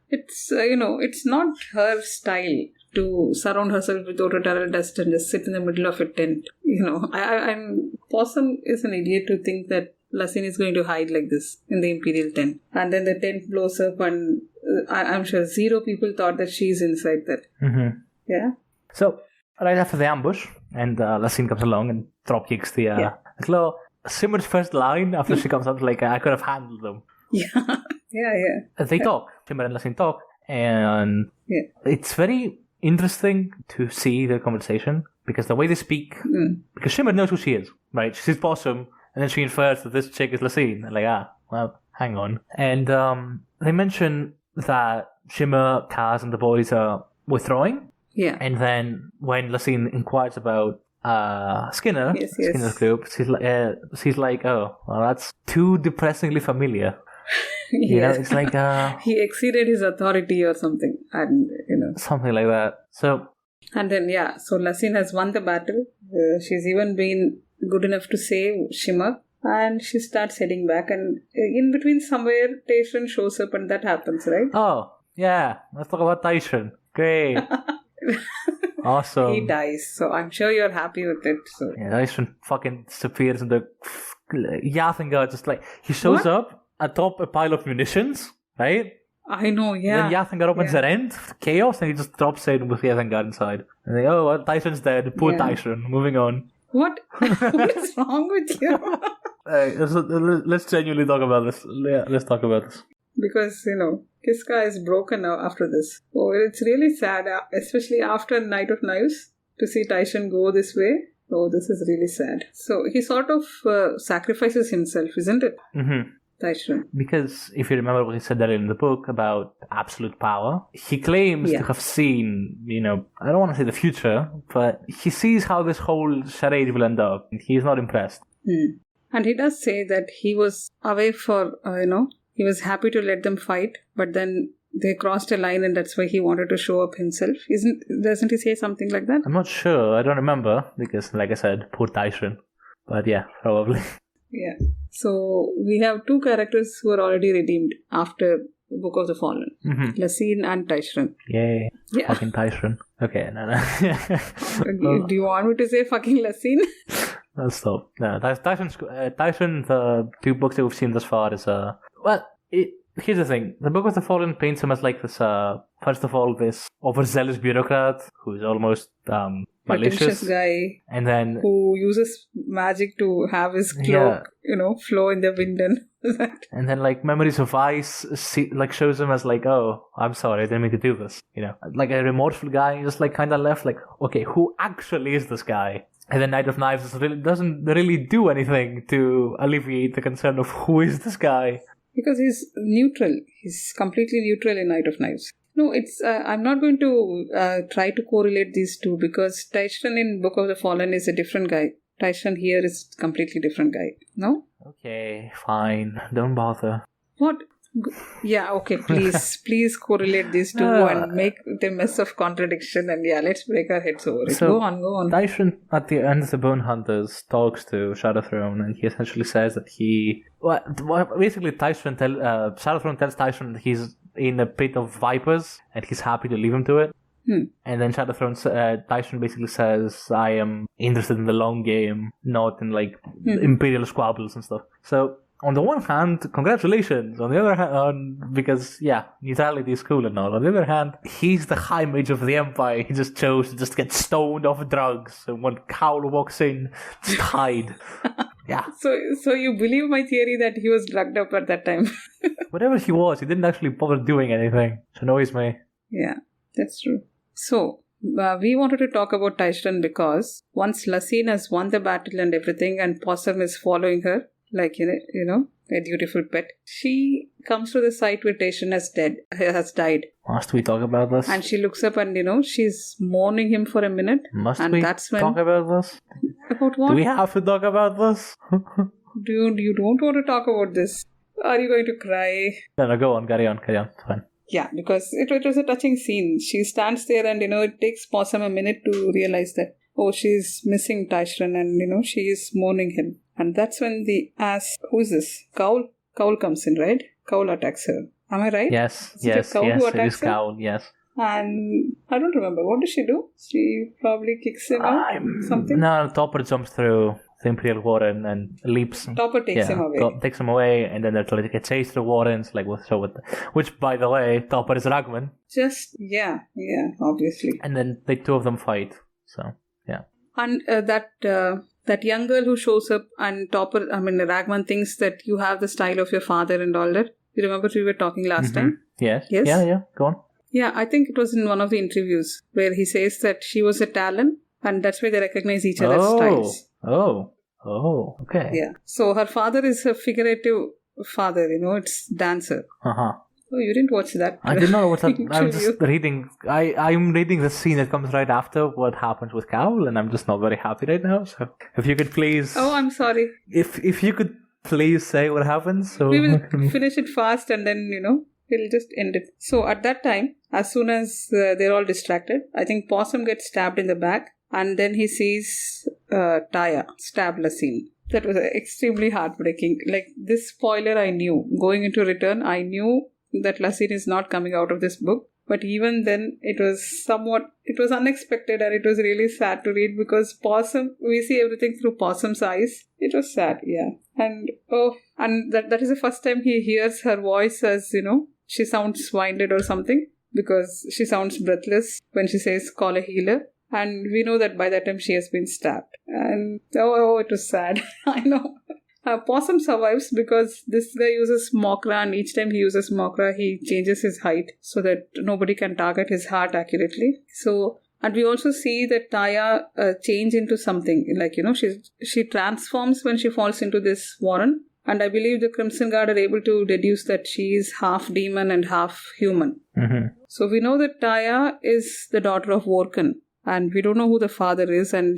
it's, it's not her style to surround herself with autoturel dust and just sit in the middle of a tent. Possum is an idiot to think that Lassine is going to hide like this in the Imperial tent. And then the tent blows up and I'm sure 0 people thought that she's inside that. Mm-hmm. Yeah. So, right after the ambush, and Lassine comes along and drop kicks the claw. Shimmer's first line after she comes out, I could have handled them. Yeah. Yeah. They talk. Shimmer and Lassine talk. And it's very interesting to see their conversation because the way they speak, because Shimmer knows who she is, right? She's Possum, and then she infers that this chick is Lassine. Well, hang on. And they mention that Shimmer, Kaz, and the boys are withdrawing. Yeah. And then when Lassine inquires about Skinner's group, she's like, oh, well, that's too depressingly familiar. It's like he exceeded his authority or something, and something like that. So, and then so Lassine has won the battle. She's even been good enough to save Shimmer, and she starts heading back. And in between, somewhere Taishan shows up, and that happens, right? Oh yeah, let's talk about Taishan. Great, awesome. He dies, so I'm sure you're happy with it. So Taishan fucking disappears in the Yathinger just like, he shows up atop a pile of munitions, right? I know, yeah. Then Yathinger opens their end, chaos, and he just drops in with Yathinger inside. And they, oh, well, Tyson's dead. Poor Tyson. Moving on. What? What is wrong with you? Let's genuinely talk about this. Yeah, let's talk about this. Because, Kiska is broken now after this. Oh, it's really sad, especially after Night of Knives, to see Tyson go this way. Oh, this is really sad. So he sort of sacrifices himself, isn't it? Mm-hmm. Tyson. Because if you remember what he said earlier in the book about absolute power, he claims to have seen, I don't want to say the future, but he sees how this whole charade will end up. And he's not impressed. Mm. And he does say that he was away for, he was happy to let them fight, but then they crossed a line and that's why he wanted to show up himself. Doesn't he say something like that? I'm not sure. I don't remember because, like I said, poor Tyson. But yeah, probably. Yeah. So we have two characters who are already redeemed after Book of the Fallen. Mm-hmm. Lassine and Tyson. Yay. Yeah. Fucking Tyson. Okay, no. Do you want me to say fucking Lassine? I'll stop. No, Tyson, the two books that we've seen thus far is, here's the thing. The Book of the Fallen paints him as like this, first of all, this overzealous bureaucrat who's almost malicious guy, and then who uses magic to have his cloak, flow in the wind and then like Memories of Ice shows him as like, oh, I'm sorry, I didn't mean to do this. Like a remorseful guy, just like kind of left like, okay, who actually is this guy? And then Night of Knives doesn't really do anything to alleviate the concern of who is this guy. Because he's neutral. He's completely neutral in Night of Knives. No, it's. I'm not going to try to correlate these two because Tyson in Book of the Fallen is a different guy. Tyson here is a completely different guy. No? Okay, fine. Don't bother. What? Yeah, okay, please correlate these two and make the mess of contradiction and let's break our heads over it. So, go on. Tyson at the end of the Bone Hunters talks to Shadowthrone and he essentially says that basically Shadowthrone tells Tyson that he's in a pit of vipers and he's happy to leave him to it. And then Tyson basically says, I am interested in the long game, not in like imperial squabbles and stuff. So on the one hand, congratulations. On the other hand, because neutrality is cool and all. On the other hand, he's the high mage of the empire. He just chose to just get stoned off drugs. And when Gale walks in, just hide. Yeah. So you believe my theory that he was drugged up at that time? Whatever he was, he didn't actually bother doing anything. Which annoys me. Yeah, that's true. So we wanted to talk about Tyson because once Lassine has won the battle and everything, and Possum is following her. Like, a dutiful pet. She comes to the site where Tyson has died. Must we talk about this? And she looks up and, she's mourning him for a minute. Must we talk about this? About what? Do we have to talk about this? Dude, you don't want to talk about this. Are you going to cry? No, go on. Carry on. It's fine. Yeah, because it was a touching scene. She stands there and, it takes Possum a minute to realize that, she's missing Tyson and, she is mourning him. And that's when who is this? Gale comes in, right? Gale attacks her. Am I right? Yes, it is Gale, yes. And I don't remember. What does she do? She probably kicks him out? Something? No, Topper jumps through the Imperial Warren and leaps. Topper takes him away. Takes him away, and then they're trying to get chased through Warrens, which, by the way, Topper is Ragman. Yeah, obviously. And then the two of them fight, so, yeah. And that young girl who shows up and Ragman thinks that you have the style of your father and all that. You remember we were talking last time? Yes. Yeah, go on. Yeah, I think it was in one of the interviews where he says that she was a Talon and that's why they recognize each other's styles. Oh, okay. Yeah. So her father is a figurative father, it's dancer. Oh, you didn't watch that? I did not watch that. I'm just reading. I'm reading the scene that comes right after what happens with Gale, and I'm just not very happy right now. So, if you could please. Oh, I'm sorry. If you could please say what happens, so we will finish it fast, and then we'll just end it. So at that time, as soon as they're all distracted, I think Possum gets stabbed in the back, and then he sees Taya stab Lassine. That was extremely heartbreaking. Like this spoiler, I knew going into Return. I knew that Lassine is not coming out of this book. But even then, it was unexpected, and it was really sad to read because we see everything through Possum's eyes. It was sad, yeah. And that is the first time he hears her voice as, she sounds winded or something because she sounds breathless when she says, call a healer. And we know that by that time she has been stabbed. And it was sad. I know. Possum survives because this guy uses Mokra, and each time he uses Mokra, he changes his height so that nobody can target his heart accurately. So, and we also see that Taya change into something like, she transforms when she falls into this warren. And I believe the Crimson Guard are able to deduce that she is half demon and half human. Mm-hmm. So we know that Taya is the daughter of Vorkan, and we don't know who the father is, and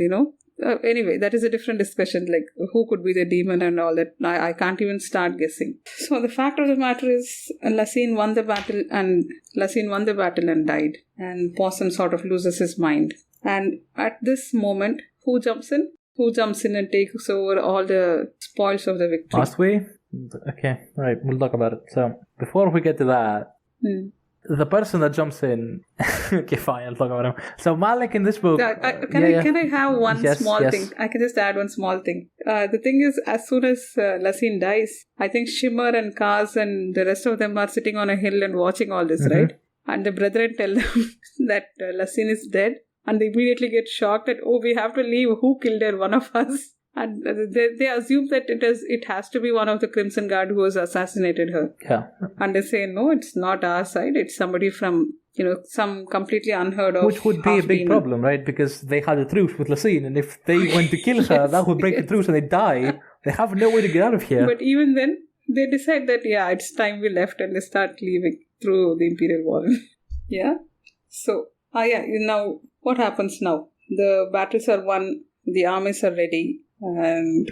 anyway, that is a different discussion, like who could be the demon and all that. I can't even start guessing. So the fact of the matter is Lasine won the battle and died. And Possum sort of loses his mind. And at this moment, who jumps in? Who jumps in and takes over all the spoils of the victory? Must we? Okay, right, we'll talk about it. So before we get to that, the person that jumps in... okay, fine, I'll talk about him. So Malik in this book... Can I have one small thing? I can just add one small thing. The thing is, as soon as Lasine dies, I think Shimmer and Kaz and the rest of them are sitting on a hill and watching all this, right? And the brethren tell them that Lasine is dead. And they immediately get shocked that, we have to leave. Who killed her? One of us. And they assume that it has to be one of the Crimson Guard who has assassinated her. Yeah. And they say, no, it's not our side. It's somebody from, some completely unheard of. Which would be a big problem, right? Because they had a truce with Lasine. And if they went to kill her, that would break the truce and they die. They have no way to get out of here. But even then, they decide that, it's time we left, and they start leaving through the Imperial Warren. Yeah. So, now, what happens now? The battles are won. The armies are ready. And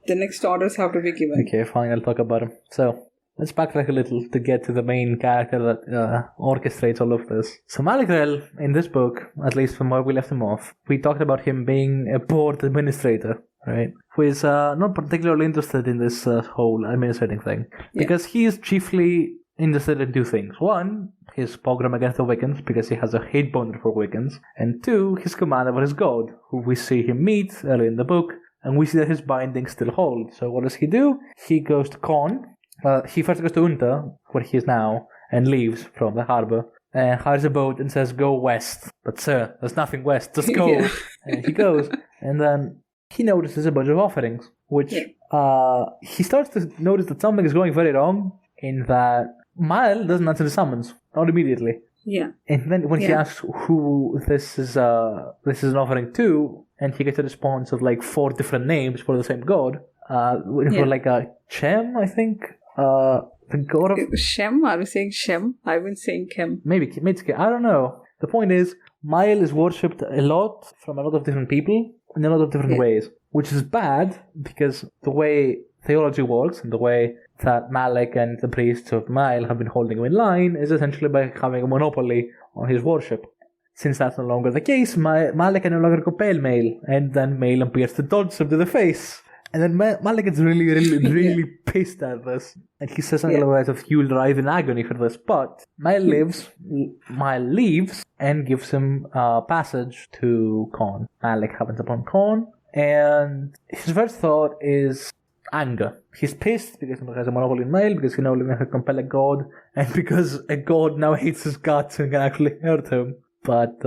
the next orders have to be given. Okay, fine, I'll talk about him. So, let's backtrack a little to get to the main character that orchestrates all of this. So Malik-Rel, in this book, at least from where we left him off, we talked about him being a board administrator, right? Who is not particularly interested in this whole administrating thing. Because he is chiefly interested in two things. One, his pogrom against the Wiccans, because he has a hate boner for Wiccans. And two, his command over his god, who we see him meet early in the book. And we see that his bindings still hold. So what does he do? He goes to Con. He first goes to Unta, where he is now, and leaves from the harbor. And hires a boat and says, go west. But sir, there's nothing west, just go. And he goes. And then he notices a bunch of offerings, which he starts to notice that something is going very wrong, in that Mile doesn't answer the summons, not immediately. Yeah. And then when he asks who this is an offering to, and he gets a response of like 4 different names for the same god, for like a Chem, I think, the god of... Shem? Are we saying Shem? I've been saying Kem. Maybe, I don't know. The point is, Mile is worshipped a lot from a lot of different people in a lot of different ways, which is bad because the way theology works and the way that Malik and the priests of Mile have been holding him in line is essentially by having a monopoly on his worship. Since that's no longer the case, Malik can no longer compel Male, and then Male appears to dodge him to the face. And then Malik gets really pissed at this. And he says something like that, you'll writhe in agony for this. But Mile leaves and gives him passage to Con. Malik happens upon Con, and his first thought is anger. He's pissed because he has a monopoly in Male, because he no longer can compel a god, and because a god now hates his guts and can actually hurt him. But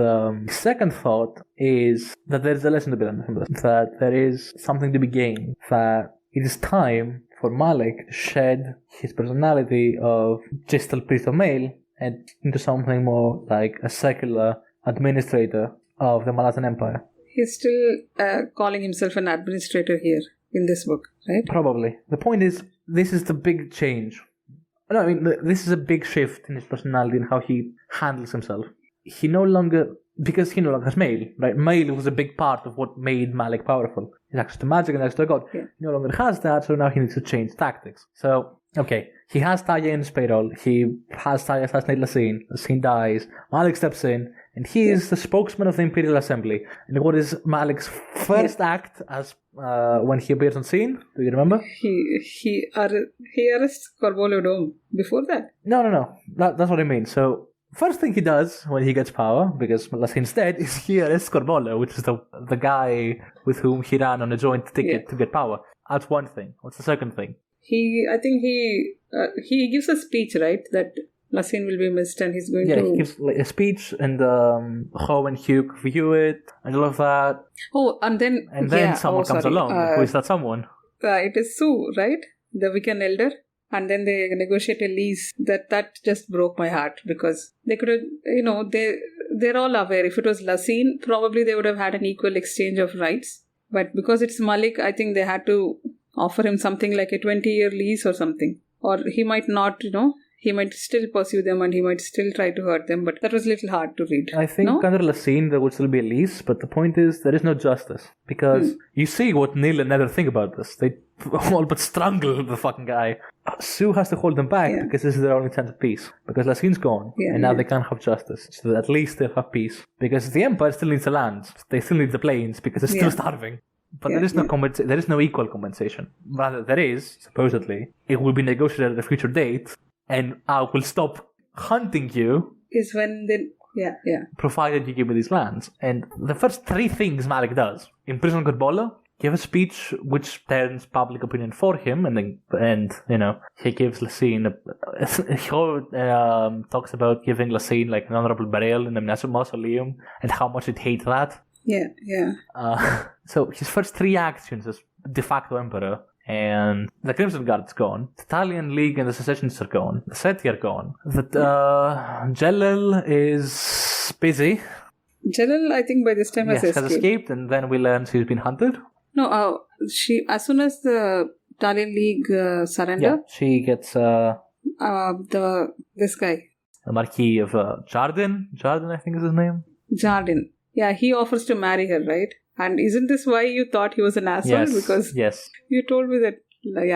his second thought is that there's a lesson to be learned from this, that there is something to be gained, that it is time for Malik to shed his personality of Gistal Priest of Male and into something more like a secular administrator of the Malatan Empire. He's still calling himself an administrator here in this book, right? Probably. The point is, this is the big change. No, I mean, this is a big shift in his personality and how he handles himself. He no longer has Male, right? Male was a big part of what made Malik powerful. His access to magic and access to God. Yeah. He no longer has that, so now he needs to change tactics. So, okay, he has Taya in his payroll. He has Taya assassinate Lasine. Lasine dies. Malik steps in, and he is the spokesman of the Imperial Assembly. And what is Malik's first act as when he appears on scene? Do you remember? He arrests Corvolio Dome. Before that? No. That's what I mean. So first thing he does when he gets power, because Lassine's dead, is he arrests Corbolo, which is the guy with whom he ran on a joint ticket to get power. That's one thing. What's the second thing? I think he gives a speech, right? That Lassine will be missed and he's going to... Yeah, he gives a speech and Ho and Hugh view it and all of that. Oh, and then... And then someone comes along. Who is that someone? It is Sue, right? The Wiccan elder. And then they negotiate a lease. That just broke my heart because they could have, they're all aware. If it was Lassine, probably they would have had an equal exchange of rights. But because it's Malik, I think they had to offer him something like a 20-year lease or something. Or he might not, he might still pursue them and he might still try to hurt them. But that was a little hard to read. I think under Lassine there would still be a lease, but the point is there is no justice. Because you see what Neil and Nether think about this. They all but strangle the fucking guy. Sue has to hold them back because this is their only chance of peace. Because Lassine's gone and now they can't have justice. So at least they'll have peace. Because the Empire still needs the land. They still need the plains because they're still starving. But there is no there is no equal compensation. Rather, there is, supposedly. It will be negotiated at a future date. And I will stop hunting you. Is when they... Yeah. Provided you give me these lands. And the first three things Malik does. Imprison Corbolo, give a speech which turns public opinion for him, and he gives Lassine he talks about giving Lassine like an honorable burial in the mausoleum and how much he'd hate that. Yeah. So his first three actions as de facto emperor, and the Crimson Guard's gone, the Italian League and the Secessionists are gone, the Seti are gone, Jalil is busy. Jalil, I think by this time has escaped, and then we learn she's been hunted. No, she, as soon as the Italian League surrender, she gets this guy, the Marquis of Jardin, I think is his name. Jardin. Yeah, he offers to marry her, right? And isn't this why you thought he was an asshole? Because you told me that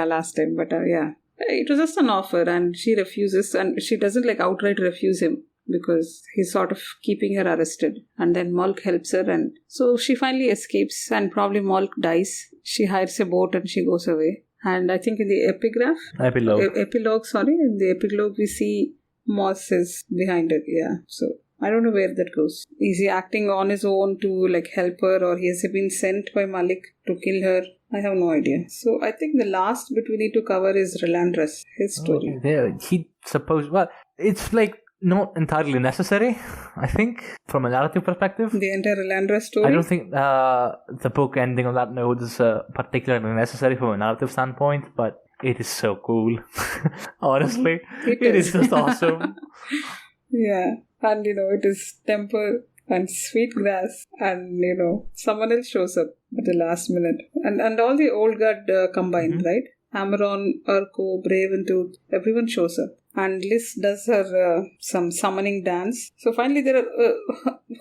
last time, but it was just an offer, and she refuses, and she doesn't outright refuse him because he's sort of keeping her arrested. And then Molk helps her, and so she finally escapes, and probably Molk dies. She hires a boat and she goes away. And I think in the epilogue, in the epilogue we see Moss is behind it. Yeah, so I don't know where that goes. Is he acting on his own to help her, or has he been sent by Malik to kill her? I have no idea. So I think the last bit we need to cover is Relandras, his story. It's not entirely necessary, I think, from a narrative perspective. The entire Relandras story? I don't think the book ending on that note is particularly necessary from a narrative standpoint, but it is so cool. Honestly, it is just awesome. Yeah, and it is Temper and Sweetgrass, and someone else shows up at the last minute, and all the old guard combined, right? Amaron, Urko, Brave and Tooth, everyone shows up, and Liz does her some summoning dance. So finally, there are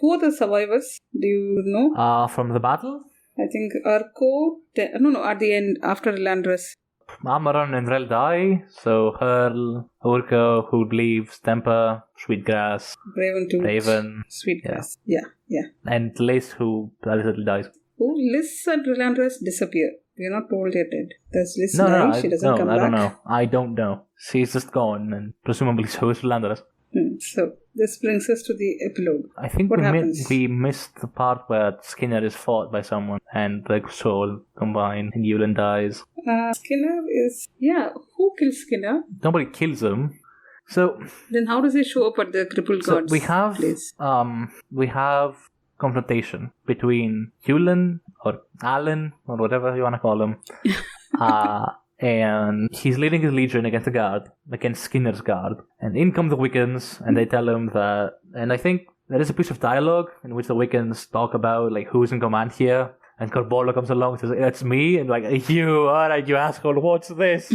who are the survivors? Do you know? From the battle, I think Urko. At the end after Relandras. Amaron and Rel die, so Hurl, Urko, who leaves, Temper, Sweetgrass, Raven, Sweetgrass, yeah. And Liz, who dies. Oh, Liz and Relandras disappear. We are not told they're dead. Does Liz die? She doesn't come back? I don't know. She's just gone, and presumably so is Relandras. So this brings us to the epilogue. I think we missed the part where Skinner is fought by someone and the soul combine and Yulin dies. Skinner is... Yeah, who kills Skinner? Nobody kills him. So... Then how does he show up at the crippled gods place? We have confrontation between Yulin or Alan or whatever you want to call him. And he's leading his legion against the guard, against Skinner's guard. And in come the Wiccans, and they tell him that... And I think there is a piece of dialogue in which the Wiccans talk about, who's in command here. And Corbolo comes along and says, it's me. And you, alright, you asshole, what's this?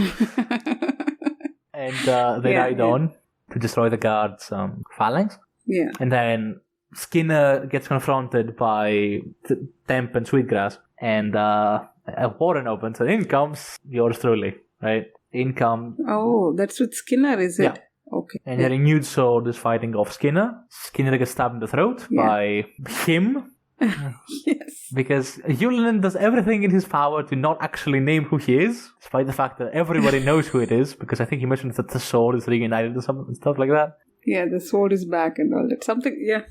And they ride on to destroy the guard's phalanx. Yeah. And then Skinner gets confronted by Temp and Sweetgrass. And... a warren opens, and in comes yours truly, right? In comes... Oh, that's with Skinner, is it? Yeah. Okay. And a renewed sword is fighting off Skinner. Skinner gets stabbed in the throat by him. Yes. Because Yulin does everything in his power to not actually name who he is, despite the fact that everybody knows who it is, because I think he mentioned that the sword is reunited or something, stuff like that. Yeah, the sword is back and all that. Something, yeah.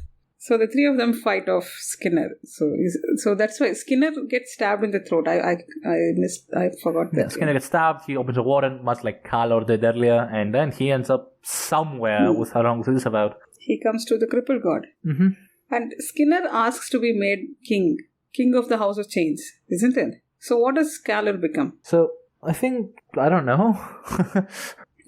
So the three of them fight off Skinner. So that's why Skinner gets stabbed in the throat. I forgot that. Yeah, Skinner gets stabbed. He opens a warrant, much like Carl did earlier, and then he ends up somewhere with how long is this about? He comes to the crippled god. Mm-hmm. And Skinner asks to be made king of the House of Chains, isn't it? So what does Scalar become? So I don't know.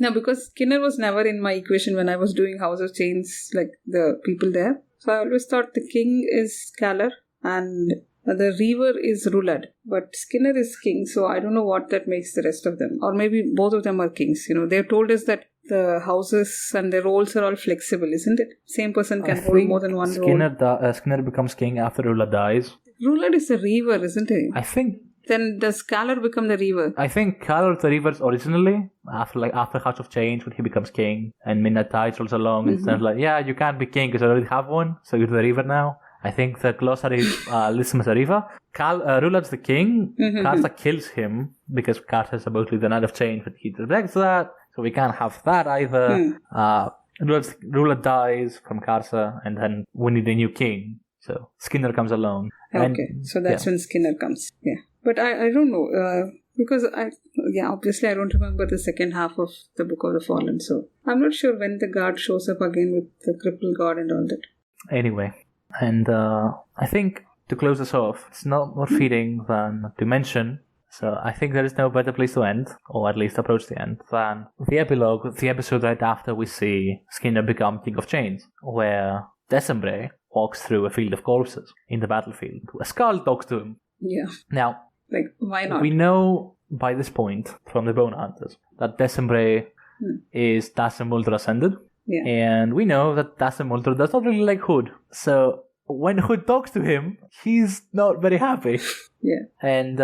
No, because Skinner was never in my equation when I was doing House of Chains, like the people there. So I always thought the king is Scalar and the Reaver is Rulad. But Skinner is king, so I don't know what that makes the rest of them. Or maybe both of them are kings. They've told us that the houses and the roles are all flexible, isn't it? Same person can hold more than one role. Skinner becomes king after Rulad dies. Rulad is the Reaver, isn't he? I think. Then does Scalar become the Reaver? I think Scalar was the Reaver originally, after House of Change, when he becomes king, and Midnight Tides rolls along, and it's like, yeah, you can't be king because I already have one, so you're the Reaver now. I think the glossary lists him as a Reaver. Rulad's the king. Karsa kills him because Karsa is supposedly the Knight of Change, but he rejects that, so we can't have that either. Rulad dies from Karsa, and then we need a new king. So Skinner comes along. Okay, so that's when Skinner comes. Yeah. But I don't know, because obviously I don't remember the second half of the Book of the Fallen, so I'm not sure when the guard shows up again with the crippled god and all that. Anyway, and I think to close this off, it's not more fitting than to mention, so I think there is no better place to end, or at least approach the end, than the epilogue, the episode right after we see Skinner become King of Chains, where December walks through a field of corpses in the battlefield. A skull talks to him. Yeah. Now, why not? We know by this point from the Bone Hunters that December is Dassem Ultra ascended. Yeah. And we know that Dassem Ultra does not really like Hood. So when Hood talks to him, he's not very happy. Yeah. And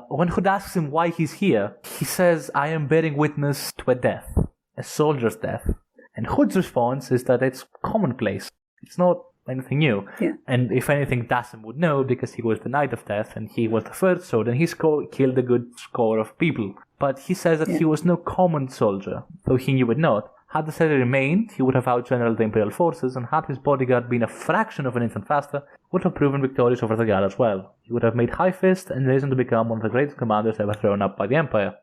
when Hood asks him why he's here, he says, I am bearing witness to a death, a soldier's death. And Hood's response is that it's commonplace. It's not anything new. Yeah. And if anything, Dassem would know because he was the Knight of Death and he was the first soldier and he killed a good score of people. But he says that he was no common soldier, though he knew it not. Had the soldier remained, he would have outgeneraled the Imperial forces, and had his bodyguard been a fraction of an instant faster, would have proven victorious over the Gale as well. He would have made high fist and risen to become one of the greatest commanders ever thrown up by the Empire.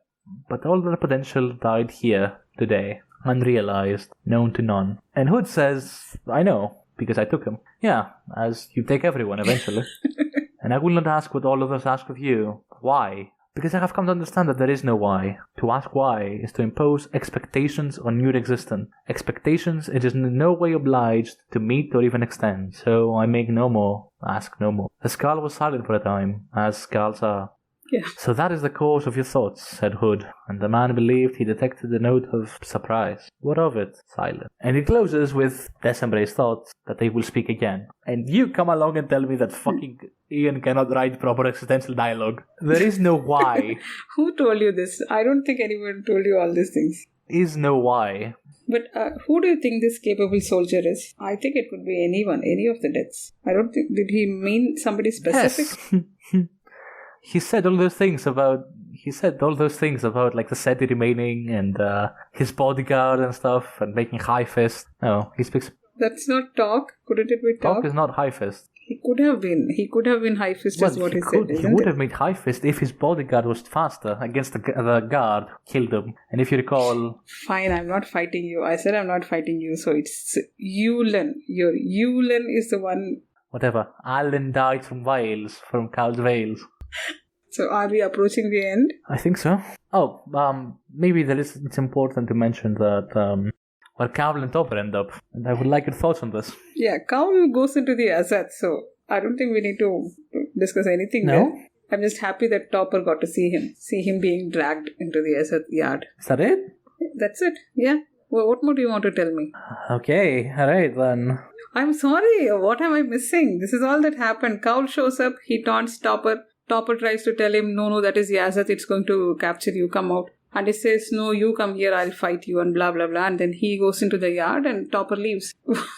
But all their potential died here, today, unrealized, known to none. And Hood says, I know. Because I took him. Yeah, as you take everyone eventually. And I will not ask what all others ask of you. Why? Because I have come to understand that there is no why. To ask why is to impose expectations on your existence. Expectations it is in no way obliged to meet or even extend. So I make no more, ask no more. The skull was silent for a time, as skulls are. Yeah. So that is the cause of your thoughts, said Hood, and the man believed he detected a note of surprise. What of it? Silent. And he closes with December's thoughts that they will speak again. And you come along and tell me that fucking Ian cannot write proper existential dialogue. There is no why. Who told you this? I don't think anyone told you all these things. Is no why. But who do you think this capable soldier is? I think it could be anyone, any of the deaths. I don't think... Did he mean somebody specific? Yes. He said all those things about like the SETI remaining and his bodyguard and stuff and making high fist. No, he speaks. That's not talk. Couldn't it be talk? Talk is not high fist. He could have been. He could have been high fist, is what he said. He would have made high fist if his bodyguard was faster against the guard, killed him. And if you recall... Fine, I'm not fighting you. I said I'm not fighting you, so it's Yulen. Your Yulen is the one... Whatever. Alan died from Wales, from Cow's Wales. So are we approaching the end? I think so. Oh, maybe it's important to mention that where Cowl and Topper end up. And I would like your thoughts on this. Yeah, Cowl goes into the Azad, so I don't think we need to discuss anything there. I'm just happy that Topper got to see him being dragged into the Azad yard. Is that it? That's it, yeah. Well, what more do you want to tell me? Okay, alright then. I'm sorry, what am I missing? This is all that happened. Cowl shows up, he taunts Topper. Topper tries to tell him, no, that is Yazeth, it's going to capture you, come out. And he says, no, you come here, I'll fight you, and blah, blah, blah. And then he goes into the yard and Topper leaves.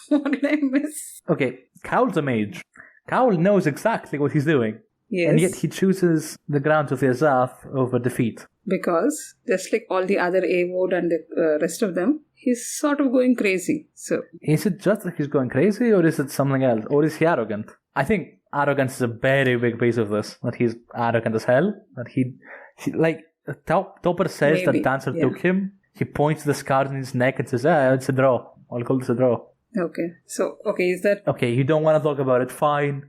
What did I miss? Okay, Cowl's a mage. Cowl knows exactly what he's doing. Yes. And yet he chooses the grounds of the Azath over defeat. Because, just like all the other Avod and the rest of them, he's sort of going crazy. So is it just that he's going crazy, or is it something else, or is he arrogant? I think arrogance is a very big piece of this. That he's arrogant as hell. That he like Topper says maybe, that Dancer yeah. took him. He points to the scars in his neck and says, it's a draw. I'll call this a draw. Okay. So, is that... Okay, you don't want to talk about it. Fine.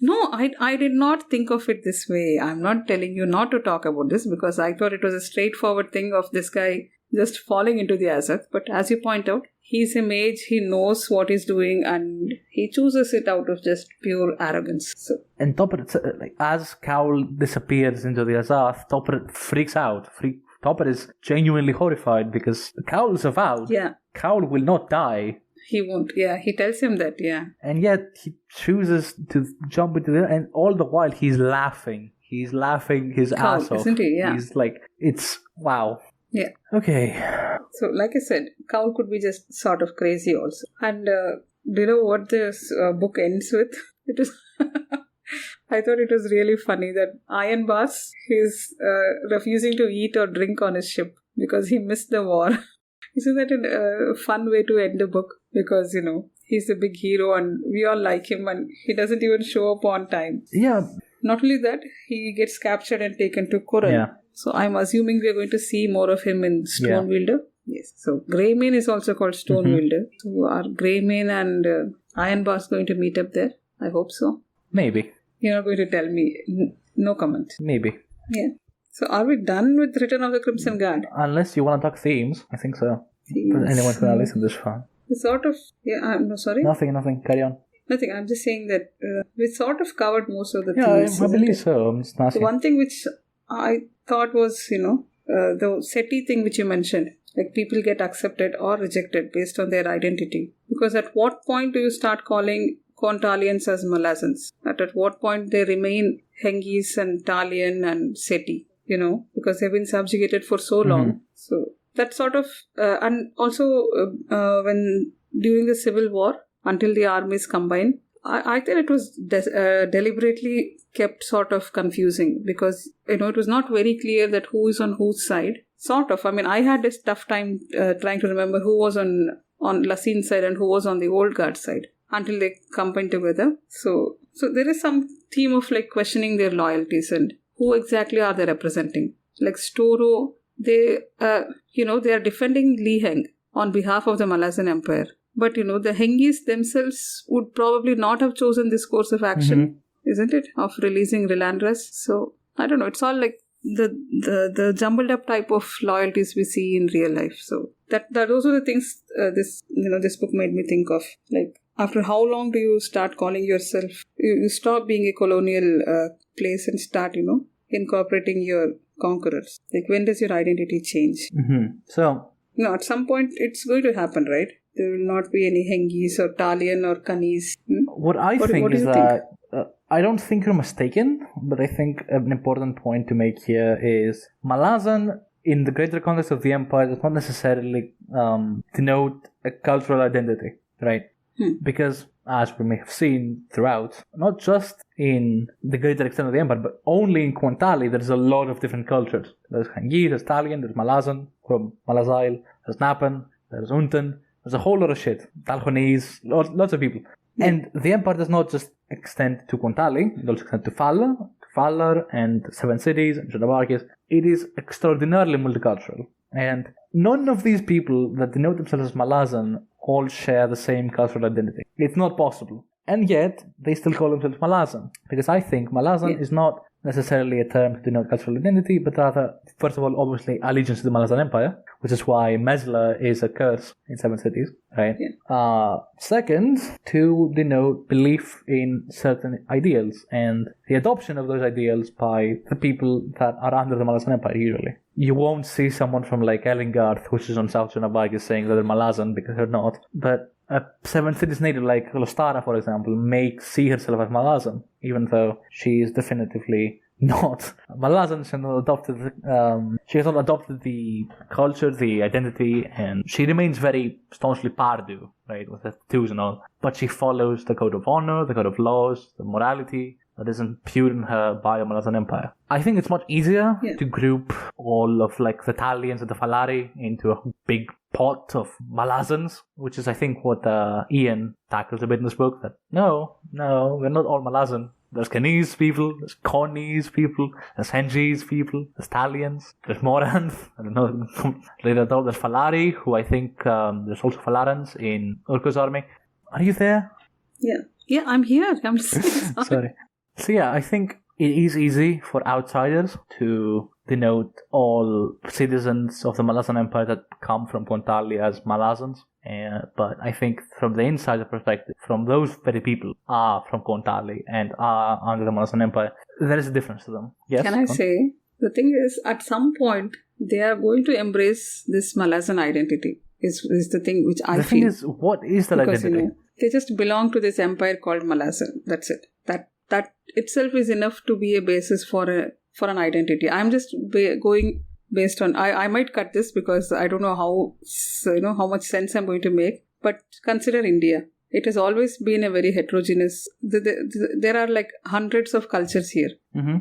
No, I did not think of it this way. I'm not telling you not to talk about this because I thought it was a straightforward thing of this guy just falling into the Azak. But as you point out, he's a mage, he knows what he's doing and he chooses it out of just pure arrogance. So. And Topper, as Cowl disappears into the Azath, Topper freaks out. Topper is genuinely horrified because Cowl is avowed. Yeah. Cowl will not die. He won't. Yeah, he tells him that, yeah. And yet he chooses to jump into the... And all the while he's laughing. He's laughing his ass off. Isn't he? Yeah. He's like, it's... Wow. Yeah. Okay. So, like I said, Cowl could be just sort of crazy also. And do you know what this book ends with? It is... I thought it was really funny that Iron Boss is refusing to eat or drink on his ship because he missed the war. Isn't that a fun way to end the book? Because, he's a big hero and we all like him and he doesn't even show up on time. Yeah. Not only that, he gets captured and taken to Corel. Yeah. So I'm assuming we are going to see more of him in Stonewielder. Yes. So Greymane is also called Stonewielder. So are Greymane and Iron Boss going to meet up there? I hope so. Maybe. You're not going to tell me. No comment. Maybe. Yeah. So are we done with Return of the Crimson Guard? Unless you want to talk themes, I think so. Themes. Anyone's going to listen this far. Sort of. Yeah, no, sorry. Nothing. Carry on. Nothing. I'm just saying that we sort of covered most of the themes. Yeah, I believe it? So. I'm just asking. So one thing which I thought was, the SETI thing which you mentioned. Like people get accepted or rejected based on their identity. Because at what point do you start calling Kontalians as Malazans? At what point they remain Hengis and Talian and Seti? Because they've been subjugated for so long. So that sort of, and also when during the Civil War, until the armies combined, I think it was deliberately kept sort of confusing because, it was not very clear that who is on whose side. Sort of. I mean, I had this tough time trying to remember who was on Lassine's side and who was on the Old Guard side until they combined together. So there is some theme of like questioning their loyalties and who exactly are they representing? Like Storo, they are defending Li Heng on behalf of the Malazan Empire. But, the Hengis themselves would probably not have chosen this course of action, isn't it? Of releasing Relandras. So, I don't know. It's all like the jumbled up type of loyalties we see in real life. So, those are the things this book made me think of. Like, after how long do you start calling yourself? You stop being a colonial place and start, incorporating your conquerors. Like, when does your identity change? So, at some point it's going to happen, right? There will not be any Hengis or Talian or Kanis. What I think is that I don't think you're mistaken, but I think an important point to make here is Malazan in the greater context of the empire does not necessarily denote a cultural identity, right? Because as we may have seen throughout, not just in the greater extent of the empire, but only in Kontali, there's a lot of different cultures. There's Hengi, there's Talian, there's Malazan, Malazail, there's Napan, there's Unten, there's a whole lot of shit. Talhonese, lots of people. Yeah. And the empire does not just extend to Kontali, it also extends to Falar and Seven Cities and Shadabakis. It is extraordinarily multicultural. And none of these people that denote themselves as Malazan all share the same cultural identity. It's not possible. And yet, they still call themselves Malazan. Because I think Malazan is not necessarily a term to denote cultural identity, but rather, first of all, obviously, allegiance to the Malazan Empire, which is why Mesla is a curse in Seven Cities, right? Yeah. Second, to denote belief in certain ideals and the adoption of those ideals by the people that are under the Malazan Empire, usually. You won't see someone from like Ellengarth, which is on South Janabagis, saying that they're Malazan because they're not. But a Seven Cities native like Lostara, for example, may see herself as Malazan, even though she is definitively not Malazan. She has not adopted the culture, the identity, and she remains very staunchly Pardu, right, with the tattoos and all. But she follows the code of honor, the code of laws, the morality that is imputed in her by the Malazan Empire. I think it's much easier to group all of like the Talians and the Falari into a big pot of Malazans, which is, I think, what Ian tackles a bit in this book. That no, we're not all Malazan. There's Canese people, there's Cornese people, there's Hengese people, there's Italians, there's Morans, I don't know, later on there's Falari, who I think there's also Falarans in Urko's army. Are you there? Yeah, I'm here. I'm sorry. So yeah, I think it is easy for outsiders to denote all citizens of the Malazan Empire that come from Pontali as Malazans. But I think from the insider perspective, from those very people are from Pontali and are under the Malazan Empire, there is a difference to them. Yes? Can I say, the thing is, at some point, they are going to embrace this Malazan identity, is the thing which I feel. The thing is, what is that identity? They just belong to this empire called Malazan. That's it. That itself is enough to be a basis for an identity. I'm just going based on, I might cut this because I don't know how much sense I'm going to make, but consider India. It has always been a very heterogeneous, there are like hundreds of cultures here,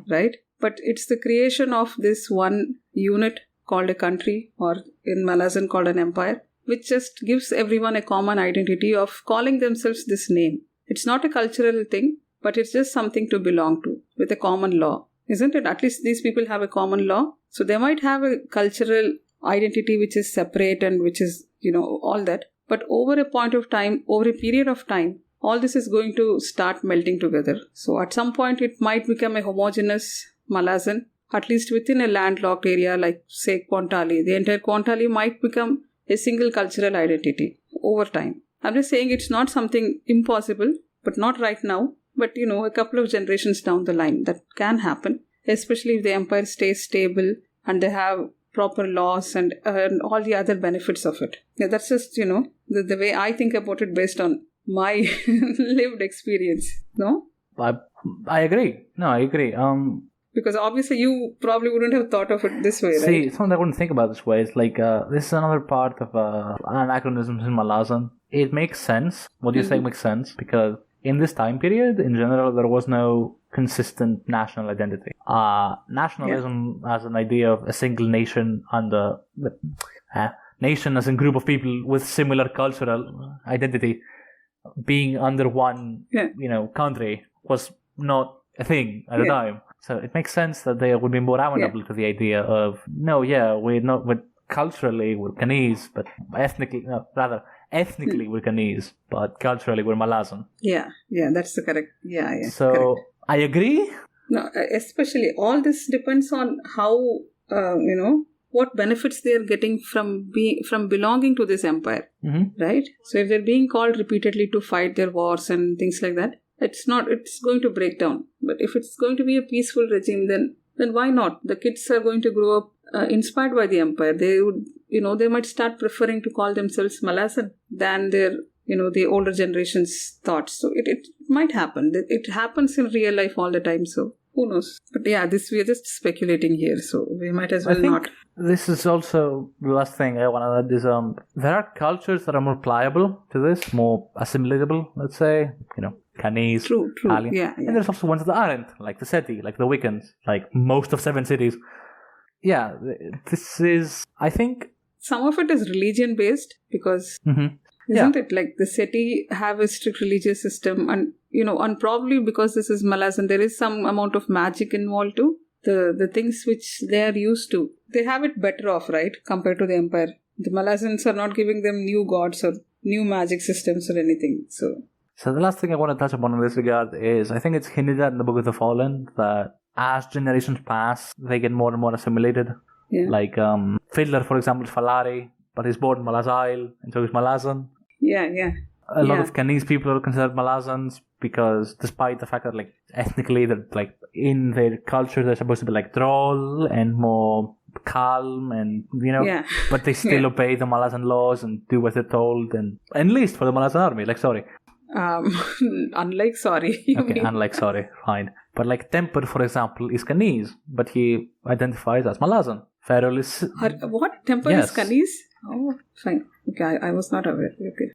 right? But it's the creation of this one unit called a country, or in Malazan called an empire, which just gives everyone a common identity of calling themselves this name. It's not a cultural thing, but it's just something to belong to with a common law. Isn't it? At least these people have a common law. So they might have a cultural identity which is separate and which is, all that. But over a point of time, over a period of time, all this is going to start melting together. So at some point, it might become a homogeneous Malazan, at least within a landlocked area like, say, Pontali. The entire Pontali might become a single cultural identity over time. I'm just saying it's not something impossible, but not right now. But, a couple of generations down the line, that can happen, especially if the empire stays stable and they have proper laws and all the other benefits of it. Yeah, that's just, the way I think about it based on my lived experience. No? I agree. No, I agree. Because obviously you probably wouldn't have thought of it this way, right? See, something I wouldn't think about this way. It's like, this is another part of anachronisms in Malazan. It makes sense. What you say makes sense because in this time period, in general, there was no consistent national identity. Nationalism as an idea of a single nation under nation as a group of people with similar cultural identity being under one, country was not a thing at the time. So it makes sense that they would be more amenable to the idea of we're culturally we're Canese, but ethnically we're Canese, but culturally we're Malazan. Yeah, that's the correct. Yeah. So correct. I agree. No, especially all this depends on how what benefits they are getting from belonging to this empire, right? So if they're being called repeatedly to fight their wars and things like that, it's going to break down. But if it's going to be a peaceful regime, then why not? The kids are going to grow up inspired by the empire. They would, they might start preferring to call themselves Malazan than their, the older generation's thoughts. So it might happen. It happens in real life all the time. So who knows? But yeah, we are just speculating here. So we might as well not. This is also the last thing I want to add is there are cultures that are more pliable to this, more assimilatable, let's say, Canese, true. Italian. Yeah. And there's also ones that aren't, like the Seti, like the Wiccans, like most of 7 cities. Yeah, this is, I think... Some of it is religion-based because, isn't it? Like the Seti have a strict religious system and, and probably because this is Malazan, there is some amount of magic involved too. The things which they are used to, they have it better off, right? Compared to the empire. The Malazans are not giving them new gods or new magic systems or anything, so... So the last thing I want to touch upon in this regard is, I think it's hinted at in the Book of the Fallen that as generations pass, they get more and more assimilated. Yeah. Like Fiddler, for example, is Falari, but he's born in Malazail, and so he's Malazan. Yeah. A lot of Canese people are considered Malazans because, despite the fact that, like, ethnically, they're like in their culture, they're supposed to be like droll and more calm, and but they still obey the Malazan laws and do what they're told, and enlist for the Malazan army. Like, sorry. Unlike sorry. Okay, unlike sorry, fine. But like Temper, for example, is Canese, but he identifies as Malazan. Ferrell is... What? Temper is Canese? Oh, fine. Okay, I was not aware. Okay.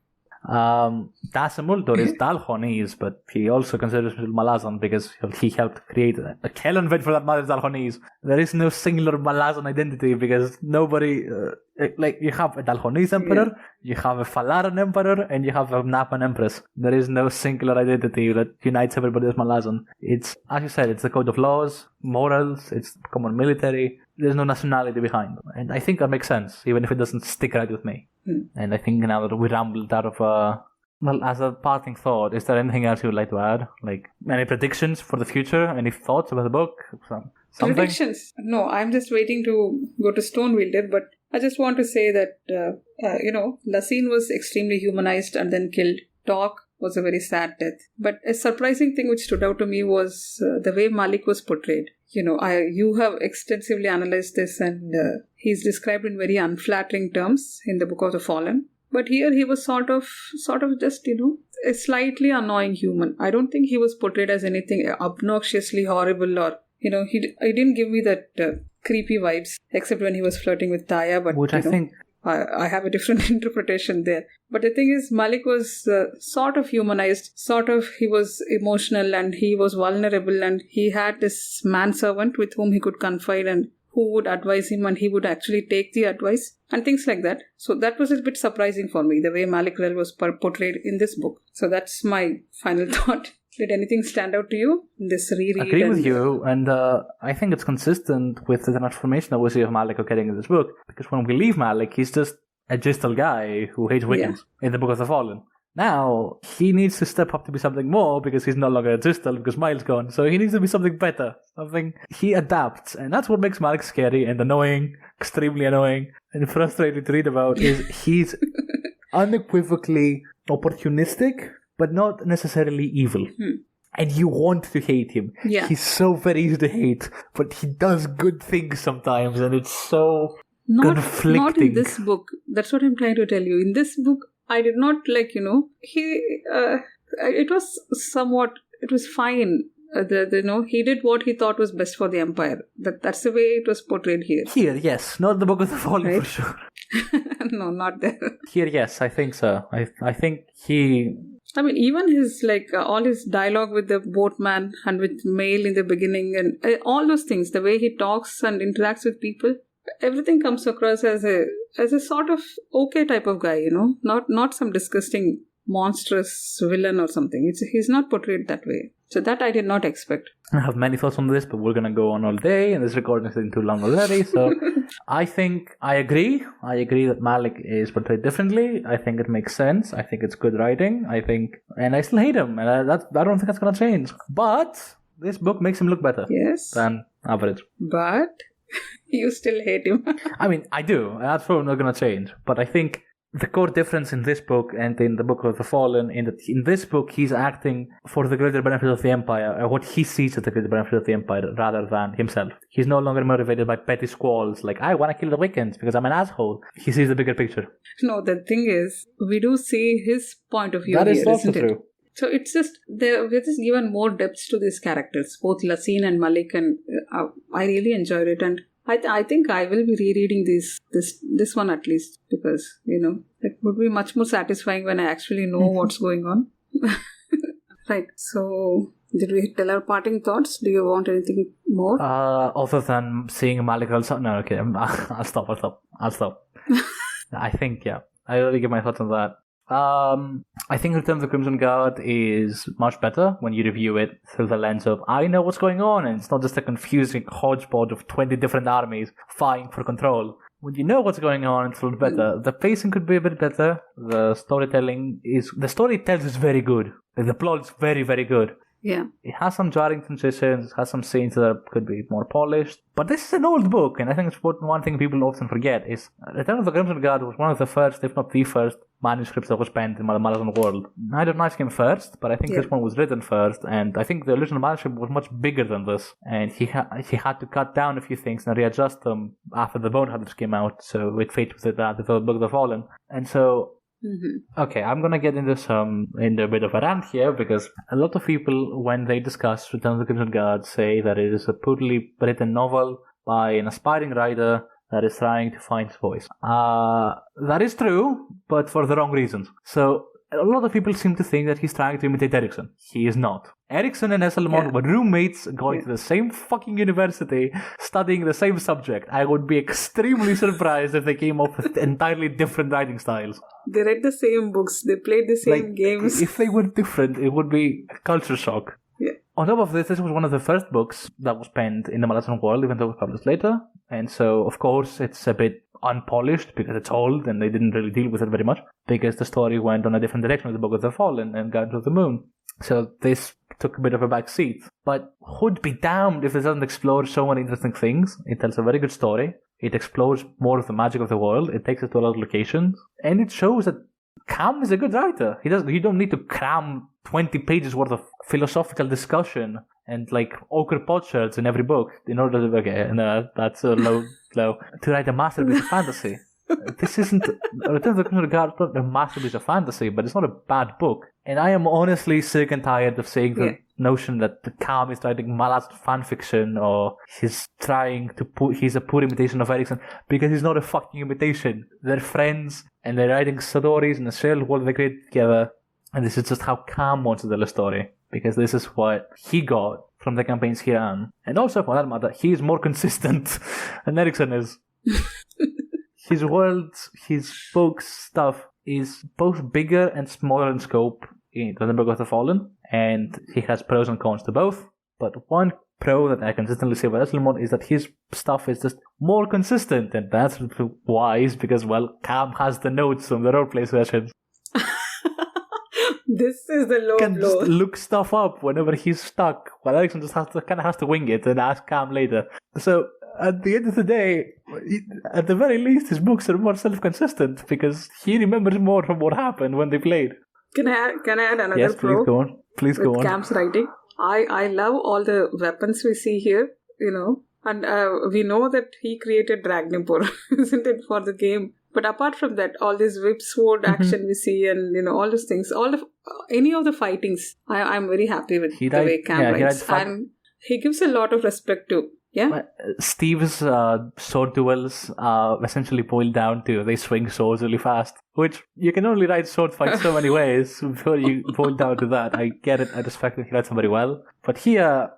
Dasim Muldur is Dalhonese, but he also considers himself Malazan because he helped create a Kellenved for that matter is Dalhonese. There is no singular Malazan identity because nobody, you have a Dalhonese emperor, you have a Falaran emperor, and you have a Napan empress. There is no singular identity that unites everybody as Malazan. It's, as you said, it's the code of laws, morals, it's common military. There's no nationality behind them. And I think that makes sense, even if it doesn't stick right with me. And I think now that we rambled out of well, as a parting thought, is there anything else you would like to add? Like, any predictions for the future? Any thoughts about the book? Something? Predictions? No, I'm just waiting to go to Stonewielder, but I just want to say that, Lasine was extremely humanized and then killed. Talk was a very sad death. But a surprising thing which stood out to me was the way Malik was portrayed. You have extensively analyzed this, and he's described in very unflattering terms in the Book of the Fallen. But here he was sort of just, a slightly annoying human. I don't think he was portrayed as anything obnoxiously horrible or, he didn't give me that creepy vibes, except when he was flirting with Taya. But which I think I have a different interpretation there. But the thing is, Malik was sort of humanized, he was emotional and he was vulnerable, and he had this manservant with whom he could confide and who would advise him, and he would actually take the advice and things like that. So that was a bit surprising for me, the way Malik Rel was portrayed in this book. So that's my final thought. Did anything stand out to you in this reread? I agree with you, and I think it's consistent with the transformation that we see of Malik getting in this book. Because when we leave Malik, he's just a Gistal guy who hates Wiccans in the Book of the Fallen. Now, he needs to step up to be something more because he's no longer a Gistal because Miles gone. So he needs to be something better. He adapts, and that's what makes Malik scary and annoying, extremely annoying, and frustrating to read about. Is he's unequivocally opportunistic, but not necessarily evil. And you want to hate him. Yeah. He's so very easy to hate, but he does good things sometimes, and it's so conflicting. Not in this book. That's what I'm trying to tell you. In this book, I did not it was fine. He did what he thought was best for the Empire. That's the way it was portrayed here. Here, yes. Not the Book of the Fallen, right? For sure. No, not there. Here, yes, I think so. I think he... I mean, even his, all his dialogue with the boatman and with Mail in the beginning and all those things, the way he talks and interacts with people, everything comes across as a sort of okay type of guy, not some disgusting, monstrous villain or something. He's not portrayed that way. So that I did not expect. I have many thoughts on this, but we're going to go on all day, and this recording is getting too long already. So I think I agree. I agree that Malik is portrayed differently. I think it makes sense. I think it's good writing. And I still hate him, and I don't think that's going to change. But this book makes him look better than average. But you still hate him. I mean, I do. That's probably not going to change. But I think the core difference in this book and in the Book of the Fallen, in this book, he's acting for the greater benefit of the Empire, or what he sees as the greater benefit of the Empire, rather than himself. He's no longer motivated by petty squalls, like, I want to kill the Wiccans because I'm an asshole. He sees the bigger picture. No, the thing is, we do see his point of view that here, is also isn't it? True. So it's just, we're just given more depths to these characters, both Lasine and Malik, and I really enjoyed it. And I think I will be rereading this one at least, because, it would be much more satisfying when I actually know what's going on. Right. So, did we tell our parting thoughts? Do you want anything more? Other than seeing Malik also? No, okay. I'll stop. I think, I already give my thoughts on that. I think Return of the Crimson Guard is much better when you review it through the lens of, I know what's going on, and it's not just a confusing hodgepodge of 20 different armies vying for control. When you know what's going on, it's a little better. The pacing could be a bit better. The story tells is very good. The plot is very, very good. Yeah. It has some jarring transitions, has some scenes that could be more polished. But this is an old book, and I think it's one thing people often forget is Return of the Crimson Guard was one of the first, if not the first, manuscripts that was penned in the Malazan world. Neither Knights came first, but I think this one was written first, and I think the original manuscript was much bigger than this, and he had to cut down a few things and readjust them after the Bonehunters came out, so it fits with the Book of the Fallen. And so okay, I'm gonna get into a bit of a rant here, because a lot of people, when they discuss Return of the Crimson Guard, say that it is a poorly written novel by an aspiring writer that is trying to find his voice. That is true, but for the wrong reasons. So a lot of people seem to think that he's trying to imitate Ericsson. He is not. Ericsson and Hesselmont were roommates going to the same fucking university, studying the same subject. I would be extremely surprised if they came up with entirely different writing styles. They read the same books. They played the same games. If they were different, it would be a culture shock. Yeah. On top of this was one of the first books that was penned in the Malasan world, even though it was published later. And so, of course, it's a bit unpolished because it's old and they didn't really deal with it very much because the story went on a different direction with the Book of the Fallen and Guardians of the Moon. So this took a bit of a back seat. But who'd be damned if it doesn't explore so many interesting things. It tells a very good story. It explores more of the magic of the world. It takes us to a lot of locations. And it shows that Cam is a good writer. You don't need to cram 20 pages worth of philosophical discussion and like ochre potsherds in every book in order to... Okay, no, that's a low. To write a masterpiece of fantasy. This isn't... Return of the Guard is not a masterpiece of fantasy, but it's not a bad book. And I am honestly sick and tired of seeing the notion that the Cam is writing Malat's fanfiction or he's a poor imitation of Ericsson because he's not a fucking imitation. They're friends and they're writing stories in a shared world they create together. And this is just how Cam wants to tell a story because this is what he got from the campaigns he ran. And also, for that matter, he is more consistent than Ericsson is. His worlds, his books, stuff is both bigger and smaller in scope in the Book of the Fallen, and he has pros and cons to both. But one pro that I consistently say about Esselmon is that his stuff is just more consistent, and that's wise because, well, Cam has the notes from the roleplay sessions. This is the low Can blow. just look stuff up whenever he's stuck, while Ericsson just has to wing it and ask Cam later. So at the end of the day, at the very least, his books are more self-consistent because he remembers more from what happened when they played. Can I add another Yes, pro? please go on. Please go on. Cam's writing. I love all the weapons we see here, and we know that he created Dragnipur, isn't it, for the game? But apart from that, all this whip sword action we see and, all those things, any of the fightings, I'm very happy with the way Cam writes. And he gives a lot of respect to. Yeah. Steve's sword duels essentially boil down to they swing swords really fast, which you can only write sword fights so many ways before you boil down to that. I get it. I respect that he writes them very well. But here,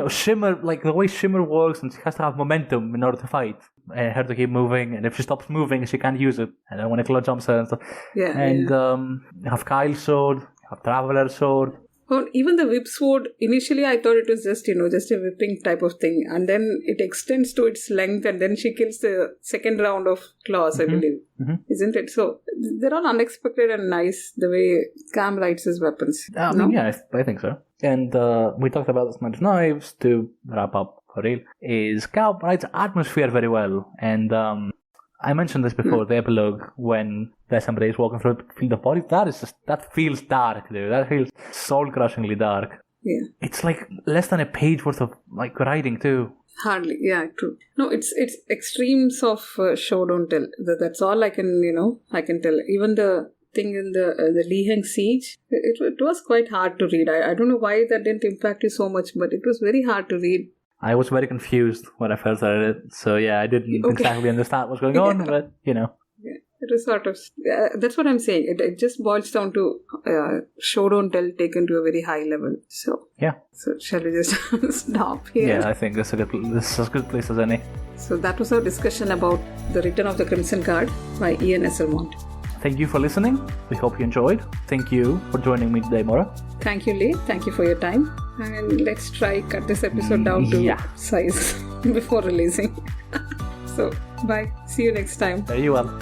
Shimmer, like the way Shimmer works, and she has to have momentum in order to fight. And her to keep moving, and if she stops moving, she can't use it. And then when Nicola jumps her and stuff. Yeah. And you have Kyle's sword, you have Traveler's sword. Well, even the whip sword, initially I thought it was just a whipping type of thing. And then it extends to its length and then she kills the second round of claws, I believe. Mm-hmm. Isn't it? So they're all unexpected and nice, the way Cam writes his weapons. Yeah, I think so. And we talked about the Smash Knives to wrap up for real. Is Cam writes atmosphere very well. And I mentioned this before, the epilogue, when somebody is walking through the field of bodies, that feels dark, dude. That feels soul-crushingly dark. Yeah. It's like less than a page worth of like writing too. Hardly, yeah, true. No, it's extremes of show don't tell. That's all I can tell. Even the thing in the Liheng siege, it was quite hard to read. I don't know why that didn't impact you so much, but it was very hard to read. I was very confused when I first read it, so yeah, I didn't exactly understand what was going on, but Yeah, it was sort of... that's what I'm saying. It just boils down to show don't tell taken to a very high level. So yeah. So shall we just stop here? Yeah, I think this is as good place as any. So that was our discussion about The Return of the Crimson Guard by Ian Esselmont. Thank you for listening. We hope you enjoyed. Thank you for joining me today, Maura. Thank you, Lee. Thank you for your time. And let's cut this episode down to size before releasing. So, bye. See you next time. Very well.